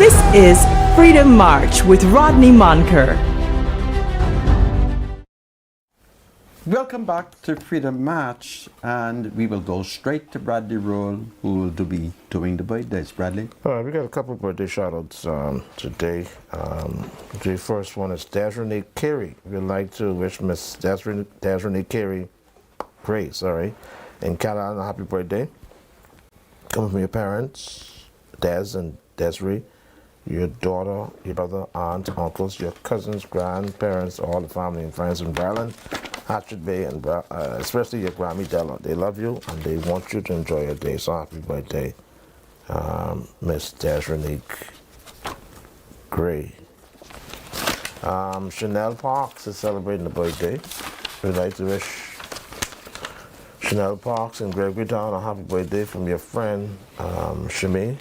E: This is Freedom March with Rodney Monker.
D: Welcome back to Freedom March, and we will go straight to Bradley Roll, who will be doing the birthdays. Bradley?
G: All right, we got a couple of birthday shout-outs today. The first one is Desiree Carey. We'd like to wish Miss Desiree Carey Gray, in Carolina, happy birthday. Coming from your parents, Des and Desiree, your daughter, your brother, aunt, uncles, your cousins, grandparents, all the family and friends in Maryland, Hatchet Bay, and especially your Grammy Della. They love you and they want you to enjoy your day. So happy birthday, Miss Desiree Gray. Chanel Parks is celebrating a birthday. We'd like to wish Chanel Parks in Gregorytown a happy birthday from your friend Shimei.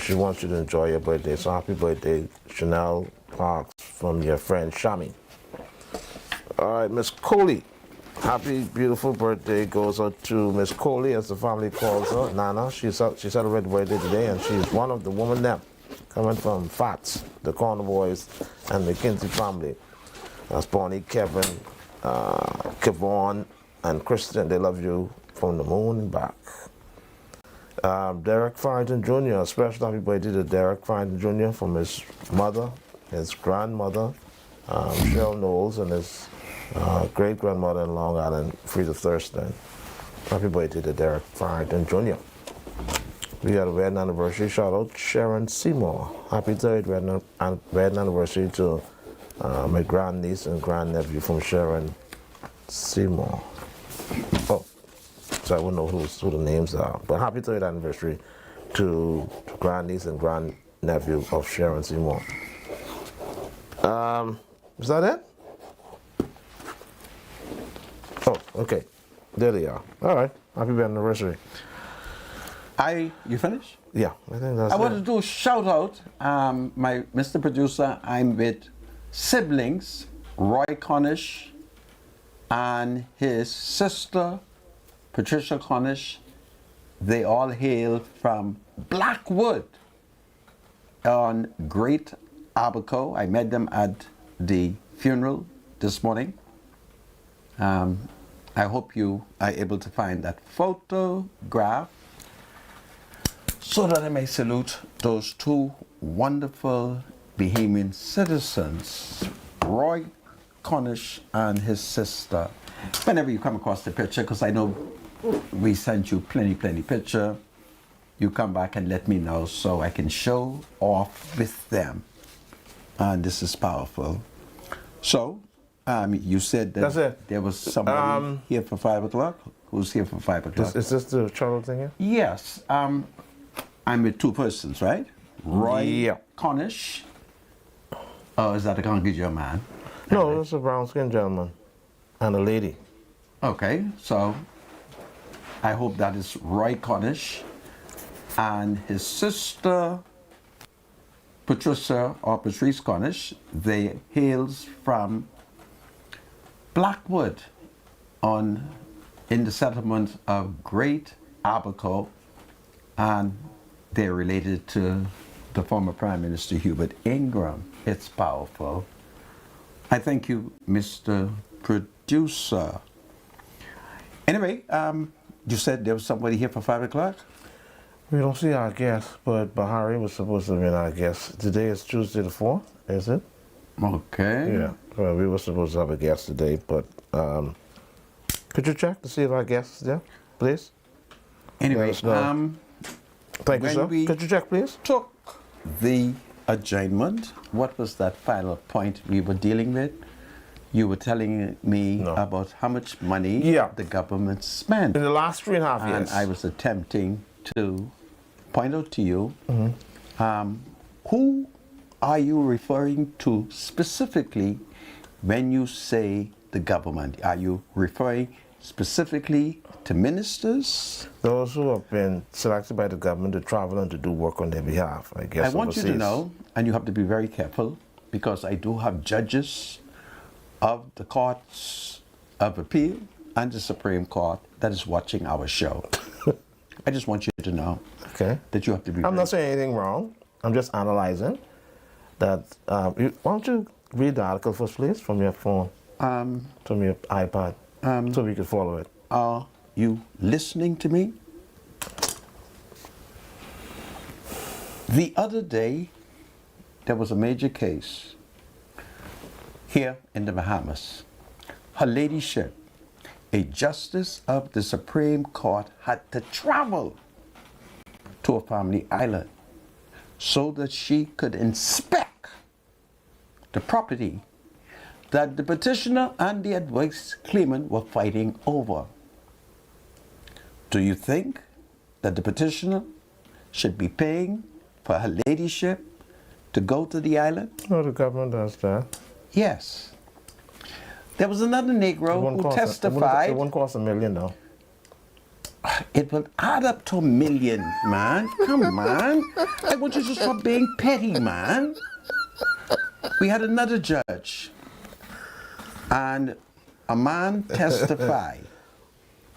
G: She wants you to enjoy your birthday. So happy birthday, Chanel Parks, from your friend Shami. All right, Miss Coley. Happy, beautiful birthday goes out to Miss Coley, as the family calls her, Nana. She celebrated birthday today, and she's one of the women there coming from FATS, the Corner Boys, and the Kinsey family. That's Bonnie, Kevin, Kevon, and Christian. They love you from the moon and back. Derek Farrington Jr., a special happy birthday to Derek Farrington Jr. from his mother, his grandmother, Cheryl Knowles, and his great-grandmother in Long Island, Frida Thurston. Happy birthday to Derek Farrington Jr. We got a wedding anniversary shout-out, Sharon Seymour. Happy third wedding anniversary to my grandniece and grandnephew from Sharon Seymour. Oh, so I wouldn't know who the names are, but happy third anniversary to grandniece and grandnephew of Sharon Seymour. Is that it? Oh, okay. There they are. All right. Happy anniversary.
D: You finished?
G: Yeah, I think that's
D: I
G: it.
D: want to do a shout out. My Mr. Producer, I'm with siblings, Roy Cornish and his sister, Patricia Cornish. They all hail from Blackwood on Great Abaco. I met them at the funeral this morning. I hope you are able to find that photograph so that I may salute those two wonderful Bahamian citizens, Roy Cornish and his sister. Whenever you come across the picture, because I know we sent you plenty picture, you come back and let me know so I can show off with them. And this is powerful. So, you said that there was somebody here for 5 o'clock. Who's here for 5 o'clock?
G: Is this the Charlotte thing here?
D: Yes. I'm with two persons, right? Roy Cornish. Oh, is that a Congregational man?
G: No, that's a brown-skinned gentleman and a lady.
D: Okay, so I hope that is Roy Cornish and his sister Patricia or Patrice Cornish. They hails from Blackwood in the settlement of Great Abaco, and they're related to the former Prime Minister Hubert Ingram. It's powerful. I thank you, Mr. Producer. Anyway, you said there was somebody here for 5 o'clock?
G: We don't see our guest, but Bahari was supposed to be our guest. Today is Tuesday the 4th, is it?
D: Okay.
G: Yeah, well, we were supposed to have a guest today, but could you check to see if our guest is there, please?
D: Anyway,
G: thank you, sir. Could you check, please?
D: Took the adjournment. What was that final point we were dealing with? You were telling me about how much money the government spent.
G: In the last 3.5 years.
D: And I was attempting to point out to you, who are you referring to specifically when you say the government? Are you referring specifically to ministers?
G: Those who have been selected by the government to travel and to do work on their behalf, I guess.
D: I want you to know, and you have to be very careful, because I do have judges of the courts of appeal and the Supreme Court that is watching our show. I just want you to know that you have to be
G: I'm not saying anything wrong. I'm just analyzing that. Why don't you read the article first, please, from your phone, from your iPad, so we can follow it.
D: Are you listening to me? The other day, there was a major case here in the Bahamas. Her ladyship, a justice of the Supreme Court, had to travel to a family island so that she could inspect the property that the petitioner and the advice claimant were fighting over. Do you think that the petitioner should be paying for her ladyship to go to the island?
G: No, the government does that.
D: Yes. There was another Negro who testified.
G: It won't cost $1 million, though.
D: It will add up to $1 million, man. Come on. I want you to stop being petty, man. We had another judge, and a man testified.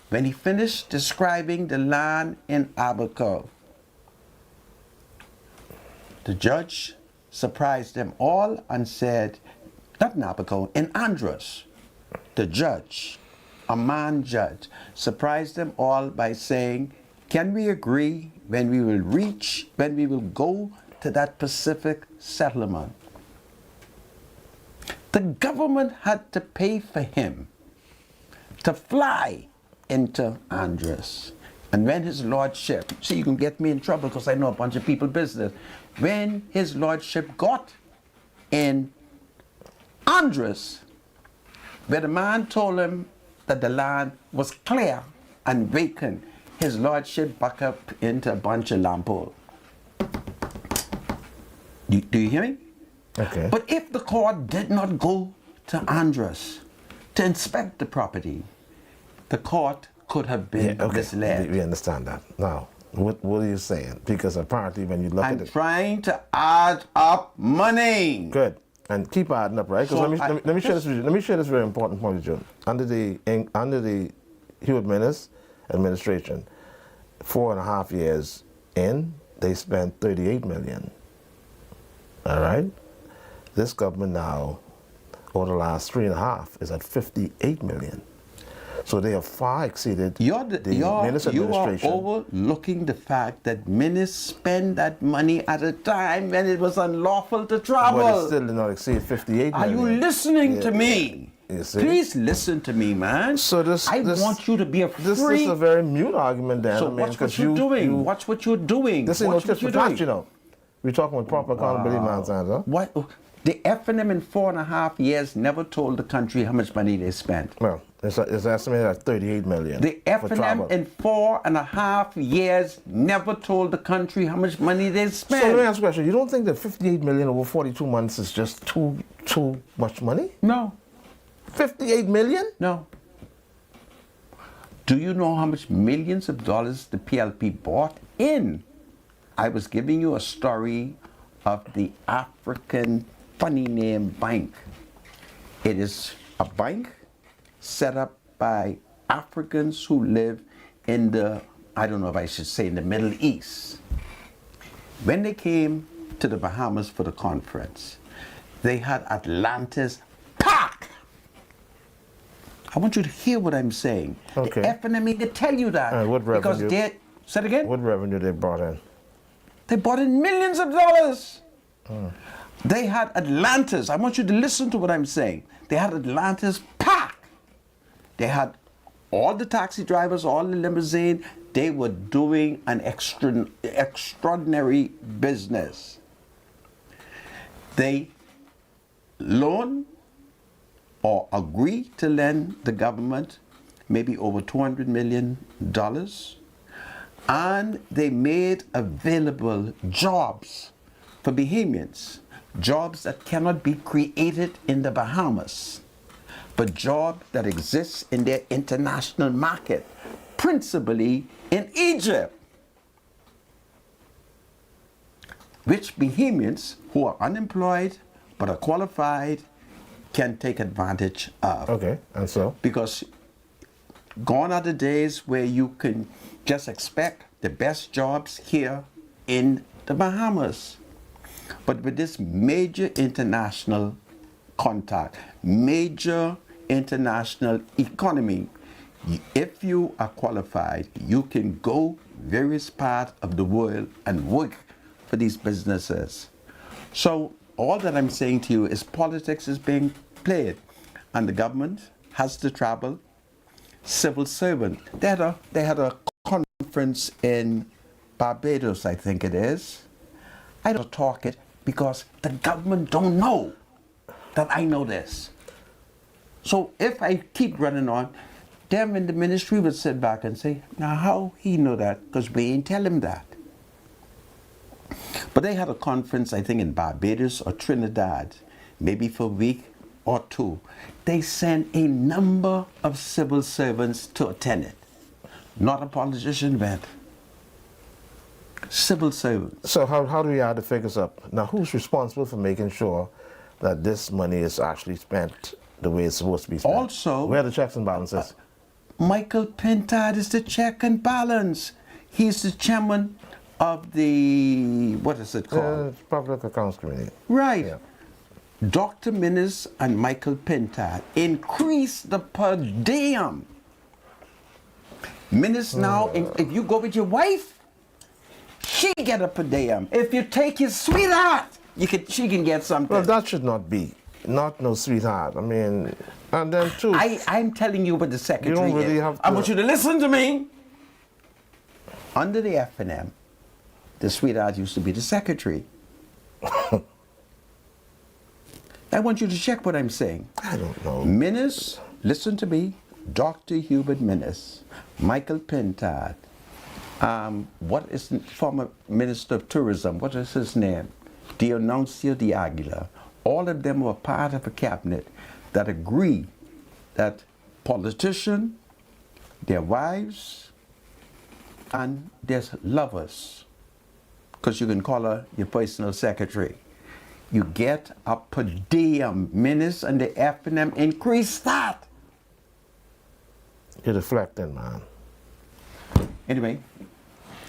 D: When he finished describing the land in Abaco, the judge surprised them all and said, not in Abaco, in Andros. The judge, a man judge, surprised them all by saying, can we agree when we will go to that Pacific settlement? The government had to pay for him to fly into Andros. And when his lordship, see, you can get me in trouble because I know a bunch of people business. When his lordship got in Andros, where the man told him that the land was clear and vacant, his lordship back up into a bunch of lampool. Do you hear me?
G: Okay.
D: But if the court did not go to Andros to inspect the property, the court could have been misled.
G: We understand that. Now, what are you saying? Because apparently when you look at it...
D: I'm trying to add up money.
G: Good. And keep adding up, right? Because let me share this with you. Let me share this very important point with you. Under the Hewitt Minnis administration, 4.5 years in, they spent $38 million. All right? This government now, over the last 3.5, is at $58 million. So they have far exceeded the Minnis administration.
D: You are overlooking the fact that Minnis spent that money at a time when it was unlawful to travel.
G: But it still did not exceed $58 million.
D: Are you listening to me?
G: You see?
D: Please listen to me, man.
G: So
D: I want you to be a free...
G: This is a very mute argument, Dan.
D: So watch what you're doing. Watch what you're doing.
G: This ain't no tit for tat, you know. We're talking with proper accountability, man, huh?
D: What? The FNM in 4.5 years never told the country how much money they spent.
G: Well, it's estimated at $38 million.
D: The FNM in 4.5 years never told the country how much money they spent.
G: So let me ask you a question. You don't think that $58 million over 42 months is just too much money?
D: No.
G: $58 million?
D: No. Do you know how much millions of dollars the PLP bought in? I was giving you a story of the African funny name bank. It is a bank set up by Africans who live in the, I don't know if I should say in the Middle East. When they came to the Bahamas for the conference, they had Atlantis packed. I want you to hear what I'm saying.
G: Okay.
D: The FNME can tell you that.
G: What revenue?
D: Because they, say it again?
G: What revenue they brought in?
D: They brought in millions of dollars. They had Atlantis. I want you to listen to what I'm saying. They had Atlantis packed. They had all the taxi drivers, all the limousine. They were doing an extraordinary business. They loan or agree to lend the government maybe over $200 million. And they made available jobs for Bahamians, jobs that cannot be created in the Bahamas, but jobs that exist in their international market, principally in Egypt, which Bahamians who are unemployed but are qualified can take advantage of.
G: Okay, and so?
D: Because gone are the days where you can just expect the best jobs here in the Bahamas. But with this major international contact, major international economy, if you are qualified, you can go various parts of the world and work for these businesses. So all that I'm saying to you is politics is being played, and the government has to travel. Civil servant. They had a conference in Barbados, I think it is. I don't talk it because the government don't know that I know this. So if I keep running on, them in the ministry would sit back and say, now how he know that? Because we ain't tell him that. But they had a conference, I think in Barbados or Trinidad, maybe for a week or two. They sent a number of civil servants to attend it. Not a politician event. Civil servants.
G: So how do we add the figures up? Now, who's responsible for making sure that this money is actually spent the way it's supposed to be spent?
D: Also,
G: where are the checks and balances?
D: Michael Pintard is the check and balance. He's the chairman of the, what is it called?
G: Public Accounts Committee.
D: Right.
G: Yeah.
D: Dr. Minnis and Michael Pintard increased the per diem. Minnis now, if you go with your wife, she get a per diem. If you take your sweetheart, she can get something.
G: Well, that should not be. Not no sweetheart. I mean, and then too.
D: I'm telling you what the secretary
G: You don't really
D: is.
G: have to.
D: I want you to listen to me. Under the F&M, the sweetheart used to be the secretary. I want you to check what I'm saying.
G: I don't know.
D: Minnis, listen to me. Dr. Hubert Minnis, Michael Pintard, what is the former Minister of Tourism? What is his name? Dionuncio de Aguilar. All of them were part of a cabinet that agreed that politicians, their wives, and their lovers, because you can call her your personal secretary, you get a per diem. Minnis and the F&M increase that.
G: You're deflecting, man.
D: Anyway.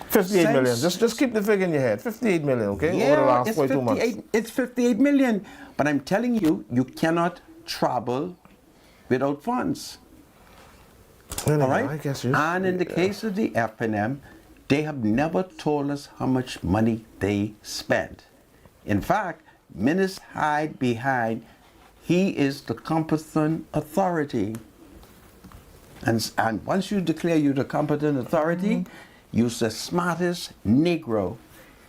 G: 58 million. Just keep the figure in your head. 58 million, okay?
D: Yeah,
G: over the last
D: it's
G: 42 months.
D: It's 58 million. But I'm telling you, you cannot travel without funds.
G: Anyway,
D: All right?
G: I guess you.
D: And in the case of the F&M, they have never told us how much money they spent. In fact, Minnis hide behind, he is the competent authority. And once you declare you're the competent authority, you're the smartest Negro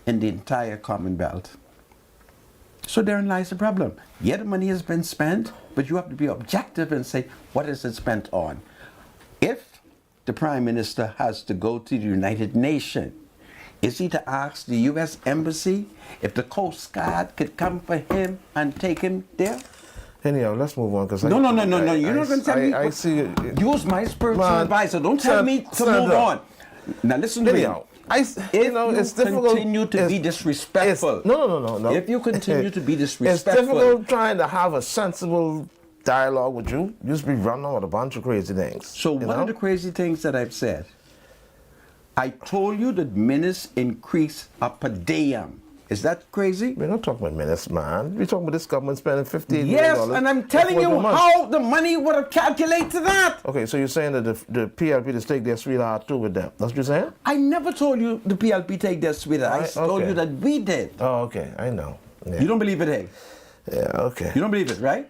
D: in the entire Commonwealth. So therein lies the problem. Yeah, the money has been spent, but you have to be objective and say, what is it spent on? If the Prime Minister has to go to the United Nations, is he to ask the U.S. Embassy if the Coast Guard could come for him and take him there?
G: Anyhow, let's move on. Cause
D: No. You're not going to tell me.
G: I see.
D: Use my spiritual
G: Man,
D: advisor. Don't tell me to move on. Now listen to me.
G: Anyhow,
D: If
G: it's
D: you
G: difficult.
D: continue to be disrespectful.
G: No.
D: If you continue to be
G: It's
D: disrespectful.
G: difficult trying to have a sensible dialogue with you. You just be running on with a bunch of crazy things.
D: So one of the crazy things that I've said, I told you that Minnis increased a per diem. Is that crazy?
G: We're not talking about minutes, man. We're talking about this government spending $15 million.
D: Yes, and I'm telling you how the money would have calculated that.
G: Okay, so you're saying that the PLP just take their sweetheart too with them. That's what you're saying?
D: I never told you the PLP take their sweetheart. I told
G: okay.
D: you that we did.
G: Oh, okay. I know. Yeah.
D: You don't believe it, hey?
G: Yeah, okay.
D: You don't believe it, right?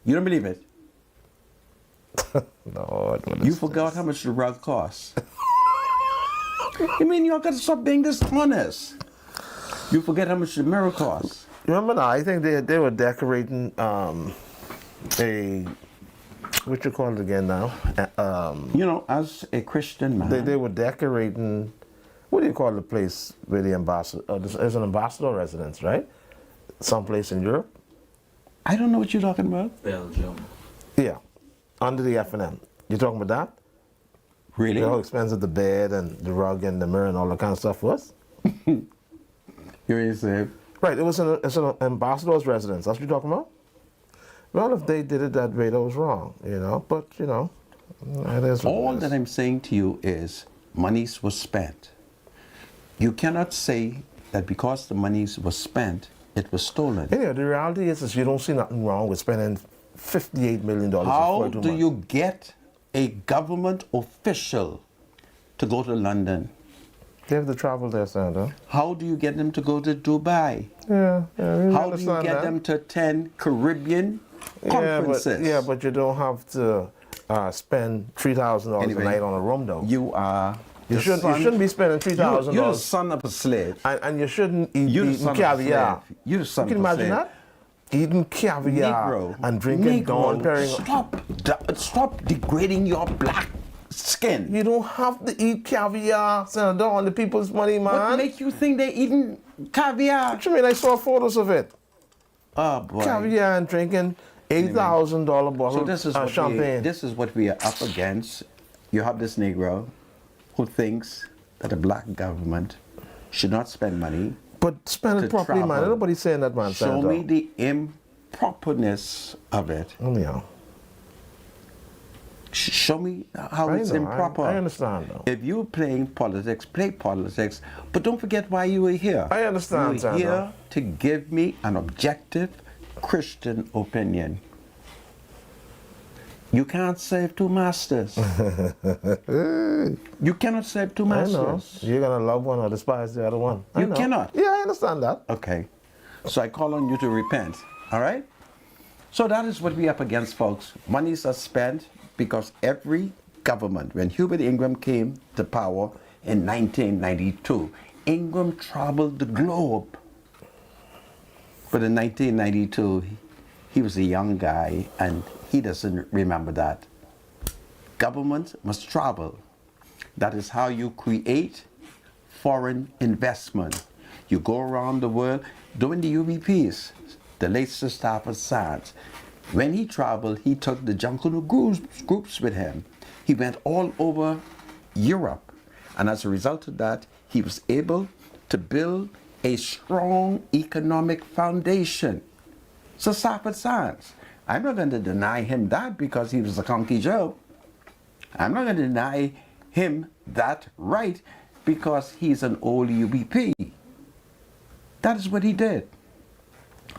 D: You don't believe it?
G: Lord, what
D: You
G: is
D: forgot
G: this?
D: how much the rug costs. You mean y'all gotta stop being dishonest? You forget how much the mirror costs.
G: Remember now, I think they were decorating what you call it again now?
D: You know, as a Christian man.
G: They were decorating, what do you call the place where the ambassador, there's an ambassador residence, right? Someplace in Europe?
D: I don't know what you're talking about.
C: Belgium.
G: Yeah, under the F&M. You talking about that?
D: Really?
G: You know how expensive the bed and the rug and the mirror and all that kind of stuff was?
D: You're innocent.
G: Right, it's an ambassador's residence. That's what you're talking about? Well, if they did it that way, that was wrong, you know. But, you know, it is what
D: All
G: it is.
D: that I'm saying to you is monies was spent. You cannot say that because the monies were spent, it was stolen.
G: Anyway, the reality is you don't see nothing wrong with spending $58 million
D: How
G: for 42
D: do
G: months.
D: you get a government official to go to London?
G: They have to travel there, Senator.
D: How do you get them to go to Dubai?
G: Yeah, we
D: How do you
G: understand
D: get
G: that.
D: them to attend Caribbean conferences?
G: Yeah, but you don't have to spend $3,000
D: Anyway,
G: a night on a room, though.
D: You are.
G: You shouldn't be spending $3,000.
D: You're the son of a slave.
G: And you shouldn't
D: You're the
G: eat
D: son of a
G: caviar.
D: slave. You're the son
G: You can
D: of a
G: imagine
D: slave.
G: that? Eating caviar
D: Negro,
G: and drinking Dawn Perignon.
D: Stop degrading your black skin.
G: You don't have to eat caviar, Senator, on the people's money, man.
D: What make you think they're eating caviar?
G: What you mean? I saw photos of it.
D: Oh boy.
G: Caviar and drinking $8,000 bottle
D: So this is
G: of champagne.
D: this is what we are up against. You have this Negro who thinks that the black government should not spend money.
G: But spend
D: to
G: it properly, man.
D: travel.
G: Nobody's saying that, man.
D: Show
G: Senator.
D: me the improperness of it.
G: Yeah.
D: Show me how
G: I
D: it's
G: know,
D: improper.
G: I understand, though.
D: If you're playing politics, play politics, but don't forget why you were here.
G: I understand,
D: You were here
G: Senator.
D: to give me an objective Christian opinion. You can't serve two masters. You cannot serve two
G: I know.
D: masters.
G: You're going to love one or despise the other one. I
D: You
G: know.
D: cannot.
G: Yeah, I understand that.
D: Okay. So I call on you to repent. All right? So that is what we're up against, folks. Monies are spent because every government, when Hubert Ingram came to power in 1992, Ingram traveled the globe. But in 1992, he was a young guy and he doesn't remember that. Government must travel. That is how you create foreign investment. You go around the world doing the UBPs, the late Sir Stafford Sands. When he traveled, he took the Jungle groups with him. He went all over Europe. And as a result of that, he was able to build a strong economic foundation. Sir Stafford Sands. I'm not going to deny him that because he was a Conky Joe. I'm not going to deny him that right because he's an old UBP. That is what he did.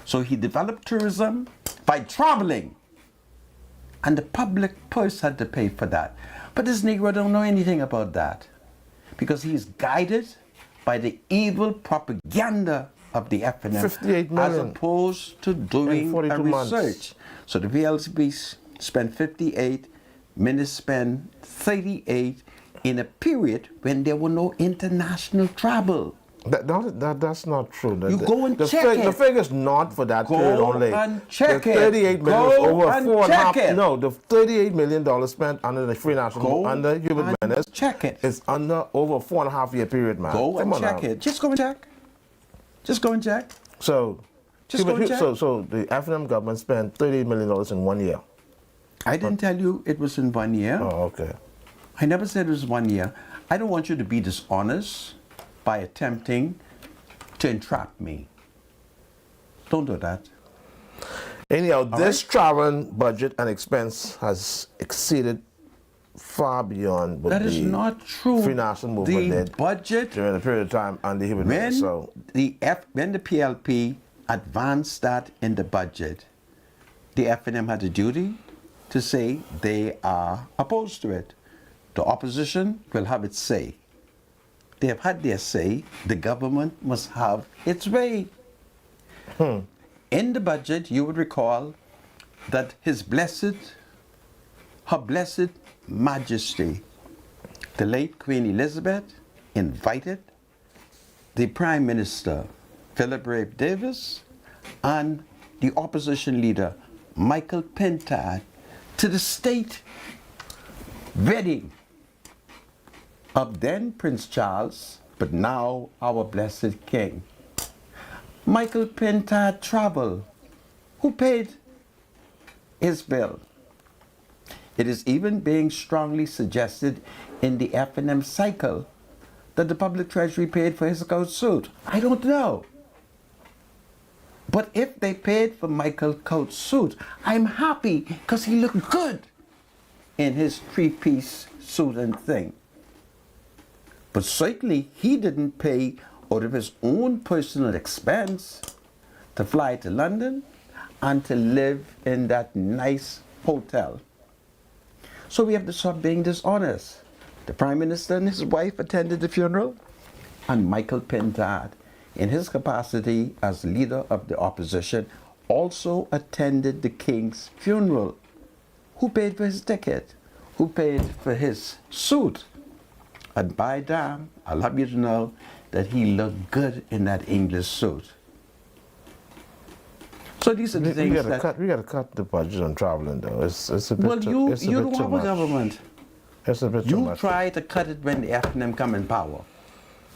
D: So he developed tourism by traveling. And the public purse had to pay for that. But this Negro don't know anything about that because he's guided by the evil propaganda of the FNM
G: 58
D: as
G: million
D: opposed to doing
G: in 42
D: a
G: months.
D: research. So the PLCB spent 58, Minutes spent 38 in a period when there were no international travel.
G: That's not true.
D: You go and check it.
G: The figure's not for that period
D: Go
G: only.
D: and check
G: the
D: it.
G: 38 million
D: Go
G: is over
D: and
G: 4.5.
D: check it.
G: No, the $38 million spent under the Free National
D: Go
G: under Hubert
D: and
G: Menace
D: check it.
G: is under over 4.5 year period, man.
D: Go
G: Come
D: and
G: on
D: check
G: now.
D: it. Just go and check. Just go and check.
G: So,
D: Just go and check.
G: so the FNM government spent $38 million in 1 year.
D: I didn't tell you it was in 1 year.
G: Oh, okay.
D: I never said it was 1 year. I don't want you to be dishonest by attempting to entrap me. Don't do that.
G: Anyhow, this
D: right.
G: traveling budget and expense has exceeded far beyond what
D: That is
G: the
D: not true.
G: Free National Movement
D: The
G: did
D: budget,
G: during the period of time under Hubert
D: when
G: Menace. So,
D: when the PLP advanced that in the budget, the FNM had a duty to say they are opposed to it. The opposition will have its say. They have had their say. The government must have its way. In the budget, you would recall that Her Blessed Majesty, the late Queen Elizabeth, invited the Prime Minister, Philip Rafe Davis, and the opposition leader, Michael Pintard, to the state wedding of then Prince Charles, but now our blessed King. Michael Pintard traveled. Who paid his bill? It is even being strongly suggested in the FNM cycle that the public treasury paid for his coat suit. I don't know. But if they paid for Michael's coat suit, I'm happy because he looked good in his three-piece suit and thing. But certainly he didn't pay out of his own personal expense to fly to London and to live in that nice hotel. So we have to stop being dishonest. The Prime Minister and his wife attended the funeral, and Michael Pintard, in his capacity as leader of the opposition, also attended the King's funeral. Who paid for his ticket? Who paid for his suit? And by damn, I'll have you to know that he looked good in that English suit. So these are the things
G: we got to cut the budget on traveling, though. It's a bit
D: well, you don't have a government.
G: It's a bit too
D: You
G: much.
D: try to cut it when the F&M come in power.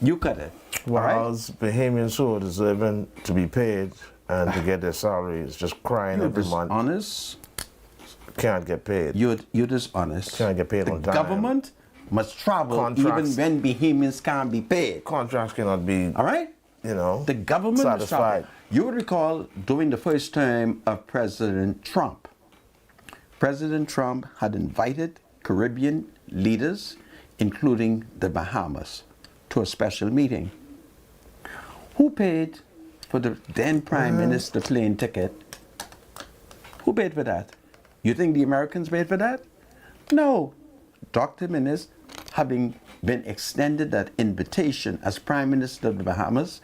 D: You cut it.
G: Well,
D: all right?
G: Bahamians who are deserving to be paid and to get their salaries, just crying
D: You're
G: every month,
D: dishonest.
G: can't get paid.
D: You're dishonest.
G: Can't get paid
D: the
G: on time.
D: government must travel
G: Contracts.
D: even when Bahamians can't be paid.
G: Contracts cannot be,
D: All right?
G: you know,
D: The government must
G: satisfied.
D: travel. You would recall during the first term of President Trump, President Trump had invited Caribbean leaders, including the Bahamas, to a special meeting. Who paid for the then Prime Minister plane ticket? Who paid for that? You think the Americans paid for that? No. Dr. Minnis, having been extended that invitation as Prime Minister of the Bahamas,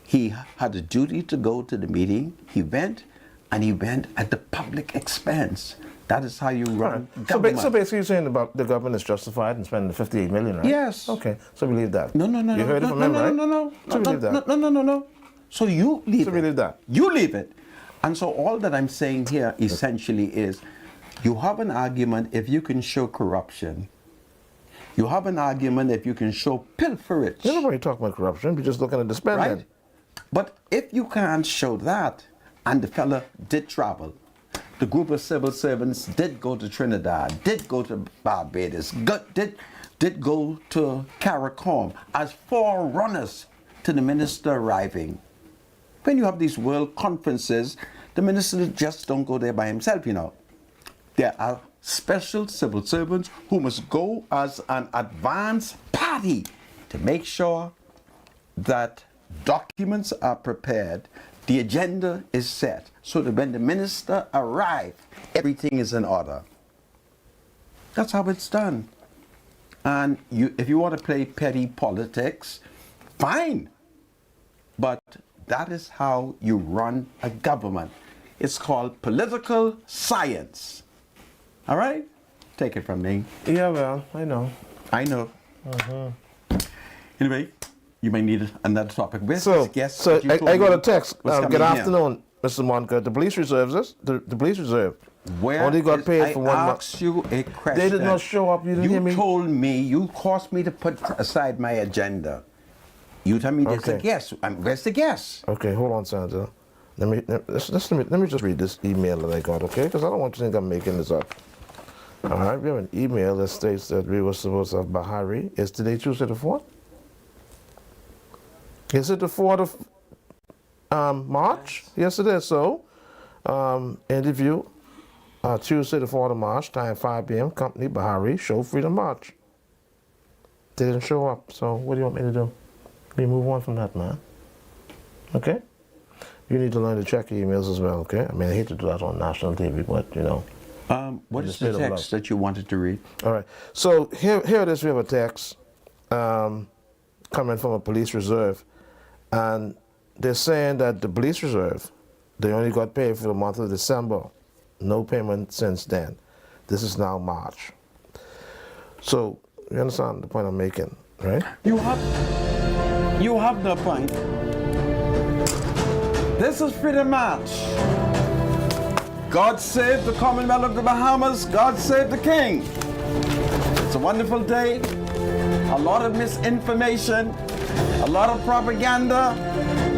D: he had a duty to go to the meeting. He went, and he went at the public expense. That is how you run government.
G: So basically you're saying about the government is justified in spending the 58 million, right?
D: Yes.
G: Okay, so we leave that.
D: No.
G: You heard it from him, right? So we leave that.
D: No. So you leave
G: So
D: it.
G: we leave that.
D: You leave it. And so all that I'm saying here essentially is, you have an argument if you can show corruption. You have an argument if you can show pilferage.
G: Nobody talking about corruption. We're just looking at the spending.
D: Right? But if you can't show that, and the fella did travel, the group of civil servants did go to Trinidad, did go to Barbados, did go to CARICOM as forerunners to the minister arriving. When you have these world conferences, the minister just don't go there by himself, you know. There are special civil servants who must go as an advance party to make sure that documents are prepared, the agenda is set, so that when the minister arrives, everything is in order. That's how it's done. And if you want to play petty politics, fine. But that is how you run a government. It's called political science. All right? Take it from me.
G: Yeah, well, I know.
D: I know. Anyway, you may need another topic. Where's
G: So,
D: this guest
G: so
D: that you told
G: I got
D: me
G: a text.
D: was
G: Good
D: coming here?
G: afternoon, Mr. Monica. The police reserves us. The police reserve.
D: Where
G: only got
D: is-
G: paid for 1
D: I
G: month.
D: asked you a question.
G: They did not show up. You didn't hear me.
D: You told me, you caused me to put aside my agenda. You tell me there's a
G: Okay.
D: guest. Where's the guest?
G: Okay, hold on, Sandra. Let me just read this email that I got, okay? Because I don't want you to think I'm making this up. All right, we have an email that states that we were supposed to have Bahari. Is today Tuesday the 4th? Is it the 4th of March? Yes, it is. So, interview Tuesday the 4th of March, time 5 p.m. Company Bahari, show Freedom March. They didn't show up, so what do you want me to do? We move on from that, man. Okay? You need to learn to check your emails as well, okay? I mean, I hate to do that on national TV, but, you know.
D: What
G: The
D: is
G: spirit
D: the
G: of
D: text
G: love.
D: that you wanted to read?
G: All right. So here it is. We have a text coming from a police reserve. And they're saying that the police reserve, they only got paid for the month of December. No payment since then. This is now March. So you understand the point I'm making, right?
D: You have no point. This is Freedom March. God save the Commonwealth of the Bahamas. God save the King. It's a wonderful day. A lot of misinformation, a lot of propaganda,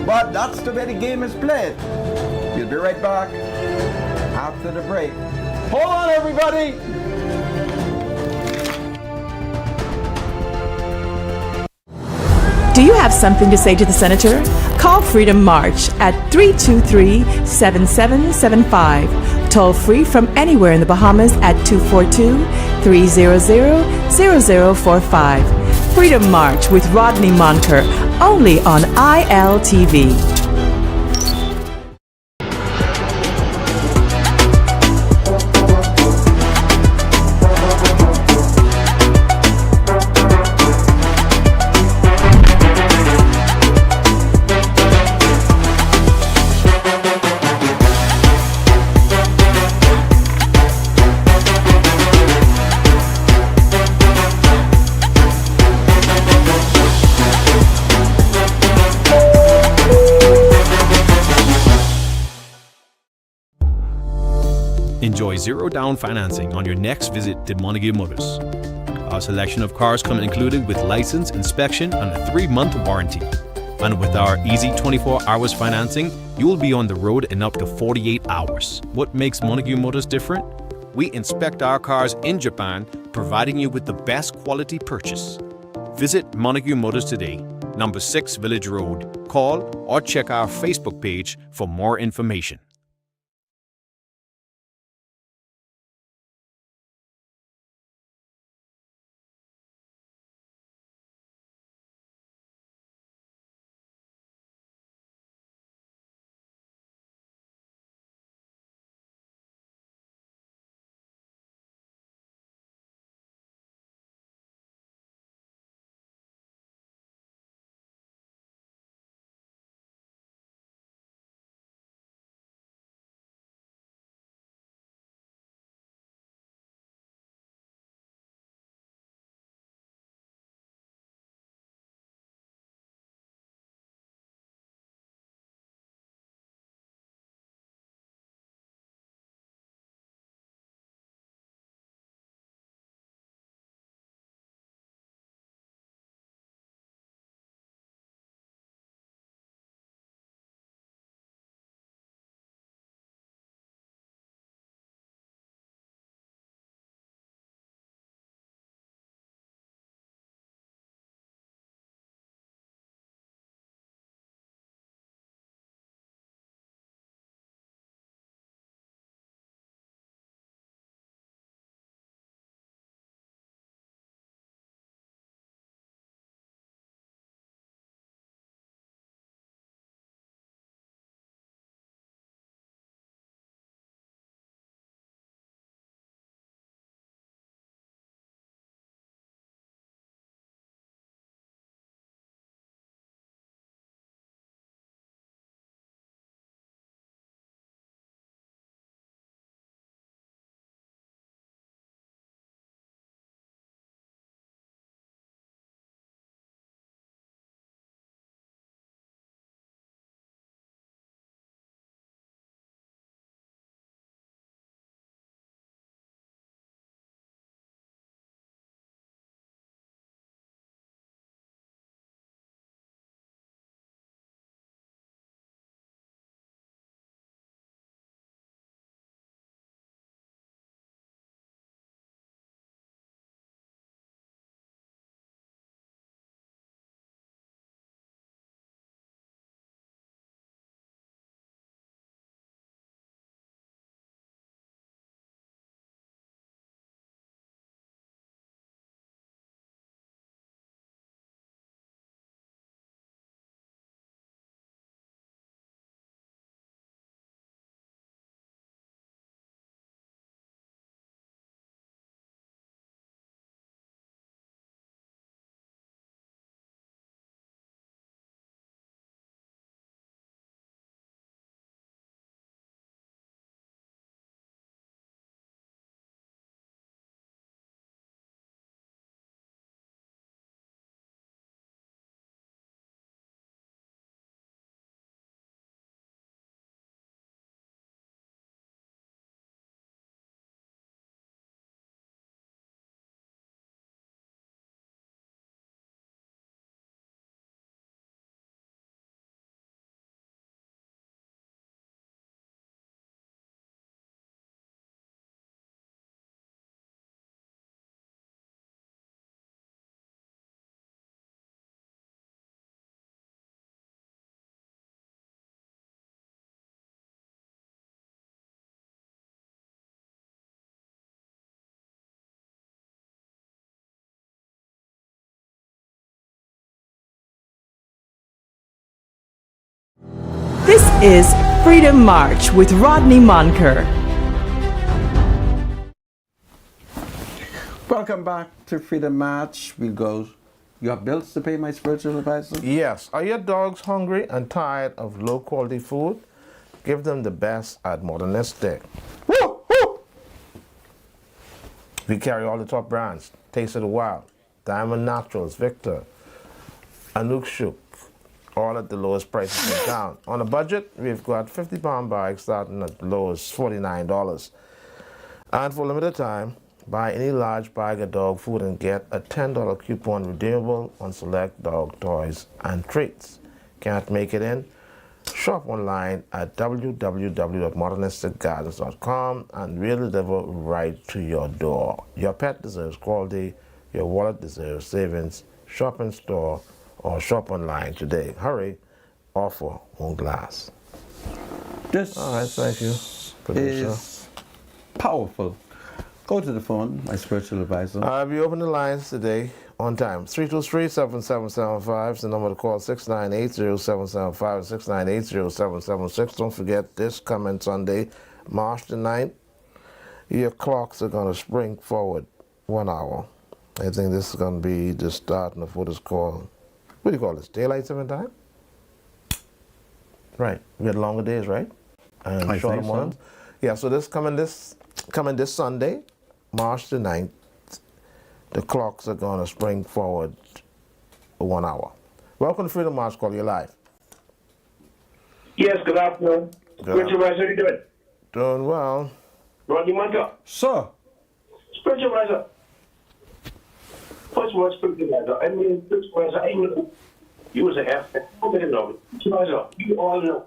D: but that's the way the game is played. We'll be right back after the break. Hold on, everybody.
E: Do you have something to say to the Senator? Call Freedom March at 323-7775. Toll free from anywhere in the Bahamas at 242-300-0045. Freedom March with Rodney Monker, only on ILTV.
I: Enjoy zero-down financing on your next visit to Montague Motors. Our selection of cars come included with license, inspection, and a 3-month warranty. And with our easy 24 hours financing, you will be on the road in up to 48 hours. What makes Montague Motors different? We inspect our cars in Japan, providing you with the best quality purchase. Visit Montague Motors today, number 6 Village Road. Call or check our Facebook page for more information.
E: This is Freedom March with Rodney Monker.
D: Welcome back to Freedom March. We go. You have bills to pay, my spiritual advisor?
G: Yes. Are your dogs hungry and tired of low quality food? Give them the best at Modernistic. Woo! Woo! We carry all the top brands. Taste of the Wild, Diamond Naturals, Victor, Anukshuk, all at the lowest prices in town. On a budget, we've got 50-pound bags starting at the lowest $49. And for a limited time, buy any large bag of dog food and get a $10 coupon redeemable on select dog toys and treats. Can't make it in? Shop online at www.modernisticgardens.com and we'll deliver right to your door. Your pet deserves quality. Your wallet deserves savings. Shop in store or shop online today. Hurry, offer won't last.
D: This
G: All right, thank you, producer.
D: is powerful. Go to the phone, my spiritual advisor.
G: We open the lines today on time. 323-7775 is the number to call. 698-0775, 698-0776. Don't forget this coming Sunday, March the 9th, your clocks are going to spring forward 1 hour. I think this is going to be the start of what is called, what do you call this, daylight saving time? Right, we had longer days, right? And
D: I
G: shorter
D: think so.
G: mornings. Yeah, so this coming this Sunday, March the 9th, the clocks are going to spring forward 1 hour. Welcome to Freedom March, call you live.
J: Yes, good afternoon. Spiritual advisor, how you doing?
G: Doing well.
J: Rodney Monker.
D: Sir.
J: Spiritual advisor. First of all, spiritual advisor. I mean, spiritual advisor, I know you was an F. Spiritual advisor, you all know.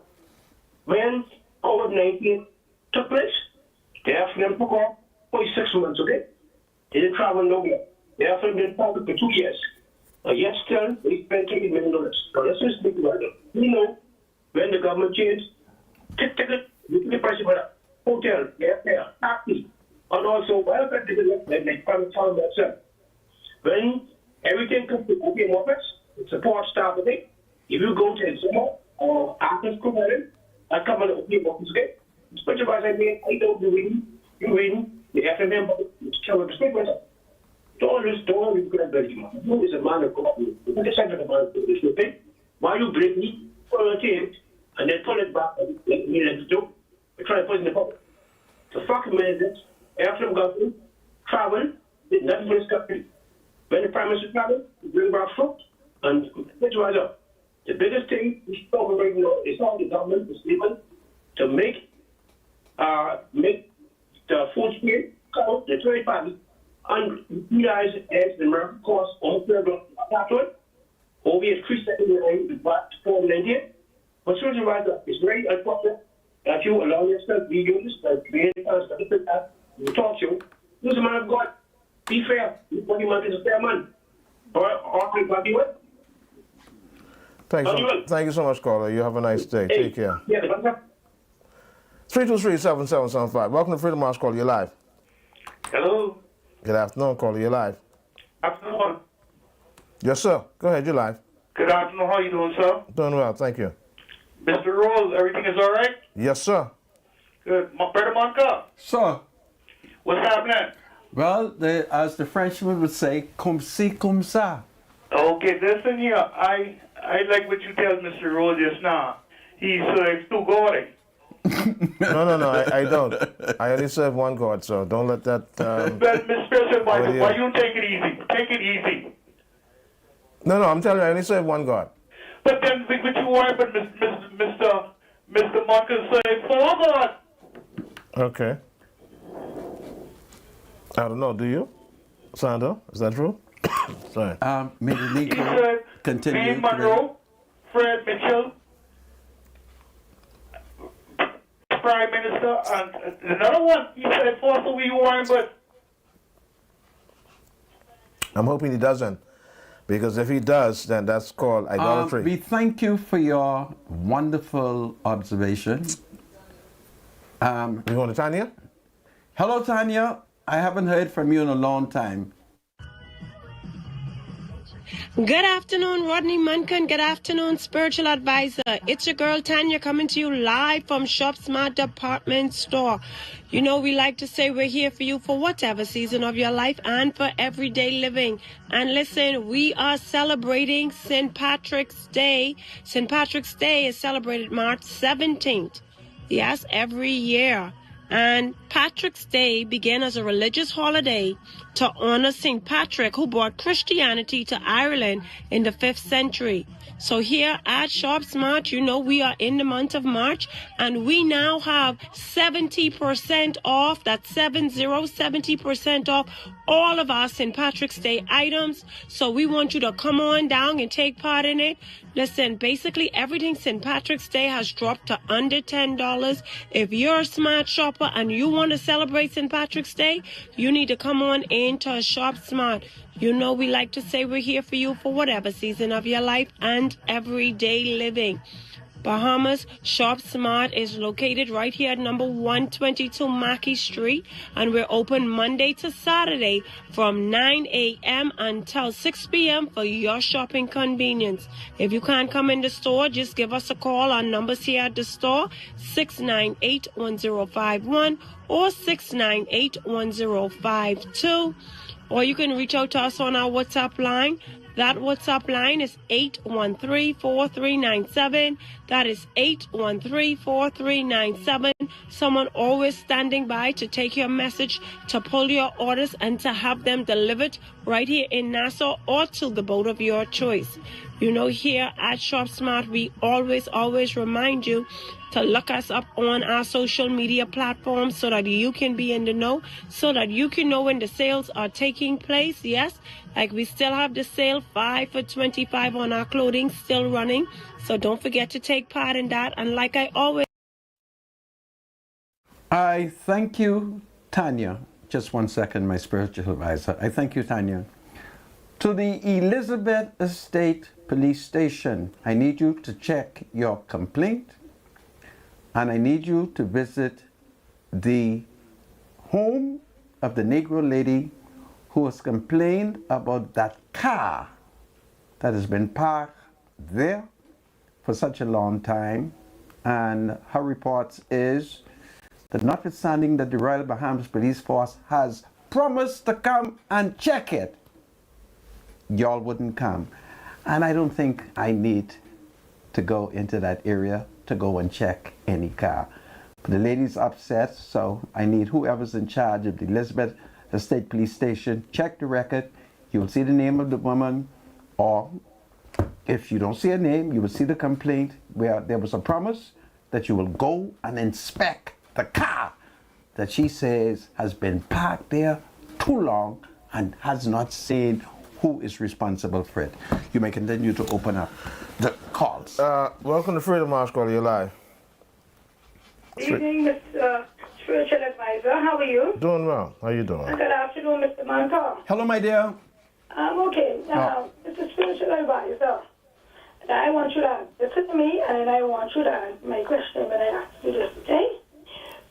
J: When COVID-19 took place, the African took off for 6 months, okay? They didn't travel nowhere. The African didn't travel for 2 years. Yet still, they spent $30 million. Now, let's just think about it. You know, when the government changed, ticket, the price of a hotel, airfare, taxi, and also welfare tickets like private town themselves. When everything comes to open office, support staff, okay? If you go to Eximo or Athens Provider, I come on the open office, okay? Special advisor, I mean, I don't do it. You win the FMM, tell the statement. Don't always grab the man. You is a man of God. You can decide the man to this thing. Why you break me, pull it in, and then pull it back and let me let it do. We try to put it in the pocket. The fucking man is this. After government, travel, did nothing for this country. When the Prime Minister travel, we bring back fruit and special advisor. The biggest thing we should talk about right now is how the government is able to make the food chain count the third party and utilize as the American cost on the platform. Or we increase that in the back to 419. But social advisor, it's very unfortunate that you allow yourself to be used as creators that you talk to. Who's a man of God? Be fair. What you want is a fair man. Or what you want?
G: Thank you so much, caller. You have a nice day.
J: Hey,
G: take care.
J: Yeah,
G: 323-7775. Welcome to Freedom March, call you live.
J: hello.
G: Good afternoon, caller. You live.
J: Afternoon.
G: Yes, sir. Go ahead. You live.
J: Good afternoon. How you doing, sir?
G: Doing well. Thank you.
J: Mr. Rose, everything is all right?
G: Yes, sir.
J: Good. Brother Monka,
D: Sir.
J: what's happening?
D: Well, as the Frenchman would say, comme ci, comme ça.
J: Okay, listen here. I like what you tell Mr. Rose just now. He's too gaudy.
G: No, I don't. I only serve one God, so don't let that...
J: Well, Mr. President, why you take it easy? Take it easy.
G: No, I'm telling you, I only serve one God.
J: But then, what you want, but Mr. Marcus say, for God.
G: Okay. I don't know, do you? Sandra, is that true? Sorry.
D: May the
J: He
D: legal
J: said,
D: continue.
J: Dean Monroe, Fred Mitchell, Prime Minister, and another one. He said, for so we want, but...
G: I'm hoping he doesn't. Because if he does, then that's called idolatry.
D: We thank you for your wonderful observation.
G: You want to Tanya?
D: Hello, Tanya. I haven't heard from you in a long time.
K: Good afternoon, Rodney Muncan. Good afternoon, spiritual advisor. It's your girl Tanya coming to you live from Shop Smart Department Store. You know, we like to say we're here for you for whatever season of your life and for everyday living. And listen, we are celebrating St. Patrick's Day. St. Patrick's Day is celebrated March 17th. Yes, every year. And Patrick's Day began as a religious holiday to honor St. Patrick, who brought Christianity to Ireland in the 5th century. So here at Shop Smart, you know we are in the month of March, and we now have 70% off, that's 70% off all of our St. Patrick's Day items. So we want you to come on down and take part in it. Listen, basically everything St. Patrick's Day has dropped to under $10. If you're a smart shopper and you want to celebrate St. Patrick's Day, you need to come on into Shop Smart. You know we like to say we're here for you for whatever season of your life and everyday living. Bahamas Shop Smart is located right here at number 122 Mackey Street, and we're open Monday to Saturday from 9 a.m. until 6 p.m. for your shopping convenience. If you can't come in the store, just give us a call. Our numbers here at the store, 698-1051 or 698-1052. Or you can reach out to us on our WhatsApp line. That WhatsApp line is 813-4397. That is 813-4397. Someone always standing by to take your message, to pull your orders, and to have them delivered right here in Nassau or to the boat of your choice. You know, here at Shop Smart, we always remind you to look us up on our social media platforms so that you can be in the know, so that you can know when the sales are taking place. Yes, like we still have the sale 5 for $25 on our clothing still running. So don't forget to take part in that. And like I always...
D: I thank you, Tanya. Just 1 second, my spiritual advisor. I thank you, Tanya. To the Elizabeth Estate Police Station, I need you to check your complaint, and I need you to visit the home of the Negro lady who has complained about that car that has been parked there for such a long time. And her reports is that notwithstanding that the Royal Bahamas Police Force has promised to come and check it, y'all wouldn't come. And I don't think I need to go into that area to go and check any car. But the lady's upset, so I need whoever's in charge of the Elizabeth Estate Police Station, check the record. You will see the name of the woman, or if you don't see a name, you will see the complaint where there was a promise that you will go and inspect the car that she says has been parked there too long and has not seen who is responsible for it. You may continue to open up the calls.
G: Welcome to Freedom March Call. You're live.
L: Good evening, Mr. Spiritual Advisor. How are you?
G: Doing well. How you doing?
L: Good afternoon, Mr. Mancar.
D: Hello, my dear.
L: I'm okay. Now, Mr. Spiritual Advisor, I want you to listen to me, and I want you to answer my question when I ask you this, okay?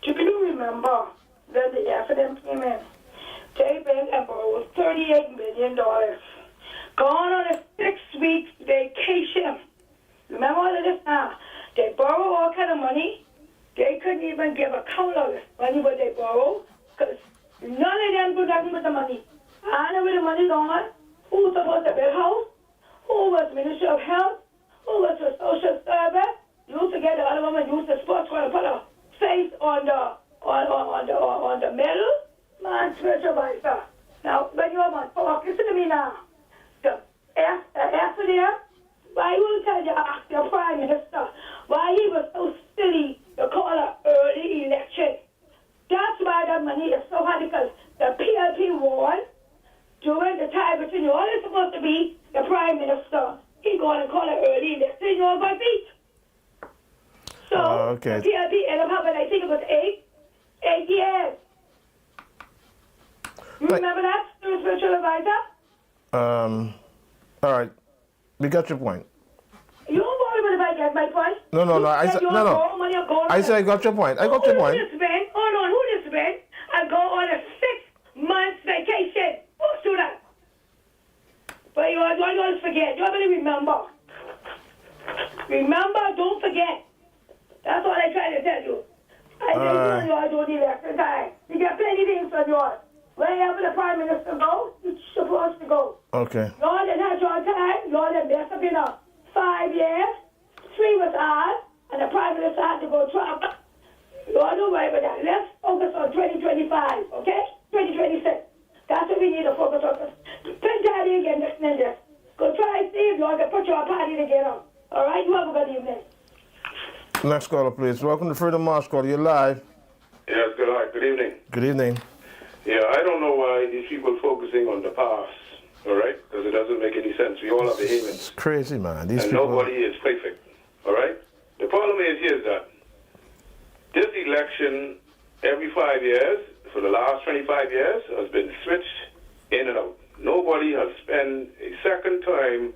L: Do you remember when the FNM came in? They went and borrowed $38 million. Gone on a 6-week vacation. Remember all of this now? They borrow all kind of money. They couldn't even give a count of this money what they borrowed, because none of them do nothing with the money. I know where the money gone. Who was supposed to build house? Who was Minister of Health? Who was the social service? Used to get the other woman used the sports car to put a face on the medal. Man, spiritual advisor. Now, when you're on talk, listen to me now. The after there, why you tell you ask your Prime Minister why he was so silly to call an early election? That's why that money is so hard, because the PLP won during the time between you. All is supposed to be the Prime Minister. He going to call an early election, you know, by feet. So,
G: okay.
L: the PLP ended up having, I think it was 8 years. You remember that, spiritual advisor?
G: All right. We got your point.
L: You don't worry about if I get my point.
G: No. I said I got your point. I got your point.
L: Who this been? I go on a 6-month vacation. Who's do that? But you always forget. Wherever the Prime Minister goes, he's supposed to go.
G: Okay.
L: Lord, in that your time, Lord, and there's been 5 years, 3 was hard, and the Prime Minister had to go Trump. Lord, don't worry about that. Let's focus on 2025, okay? 2026. That's what we need to focus on. Spend time again listening to this. Go try and see if Lord can put your party together. All right? You have a good evening.
G: Next caller, please. Welcome to Freedom March caller. You're live.
J: Yes, good evening.
G: Good evening.
J: Yeah, I don't know why these people focusing on the past, all right? Because it doesn't make any sense. We all are behaving.
G: It's crazy, man. These
J: and
G: people...
J: nobody is perfect, all right? The problem is here is that this election, every 5 years, for the last 25 years, has been switched in and out. Nobody has spent a second time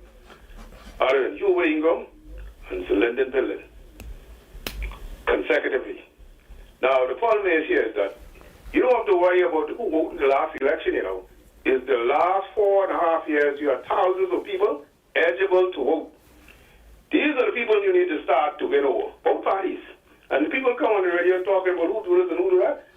J: other than Hubert Ingram and Sir Lyndon Dillon consecutively. Now, the problem is here is that you don't have to worry about who voted in the last election, you know. Is the last 4.5 years, you have thousands of people eligible to vote. These are the people you need to start to win over, both parties. And the people come on the radio talking about who do this and who do that.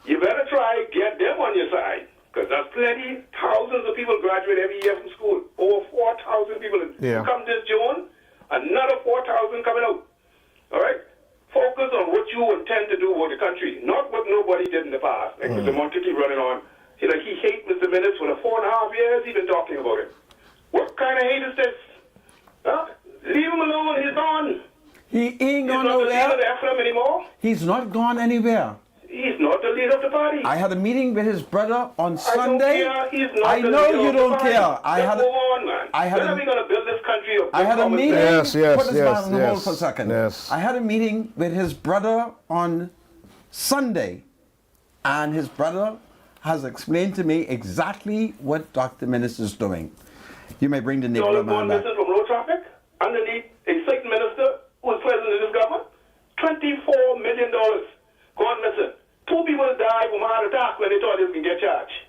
J: You better try get them on your side, because there's plenty, thousands of people graduate every year from school. Over 4,000 people.
G: Yeah.
J: Come this June, another 4,000 coming out. All right? Focus on what you intend to do with the country, not what nobody did in the past. Like Mr. Monty keep running on. He hates Mr. Minutes for the 4.5 years he's been talking about it. What kind of hate is this? Huh? Leave him alone, he's gone.
D: He ain't gone
J: nowhere. He's not the leader of the FM anymore.
D: He's not gone anywhere.
J: He's not the leader of the party.
D: I had a meeting with his brother on Sunday.
J: I don't care. He's not
D: I
J: the
D: know
J: leader
D: you
J: of the
D: don't
J: party.
D: care. I
J: Let's
D: had
J: move on, man. When are we going to build this country of
D: I had a meeting.
G: Yes,
D: Put this man on the hold for a second.
G: Yes.
D: I had a meeting with his brother on Sunday, and his brother has explained to me exactly what Dr. Minister is doing. You may bring the Negro man back.
J: Missing from road traffic underneath a certain minister who is president of this government. $24 million gone missing. 2 people died from heart attack when they thought they was going to get charged.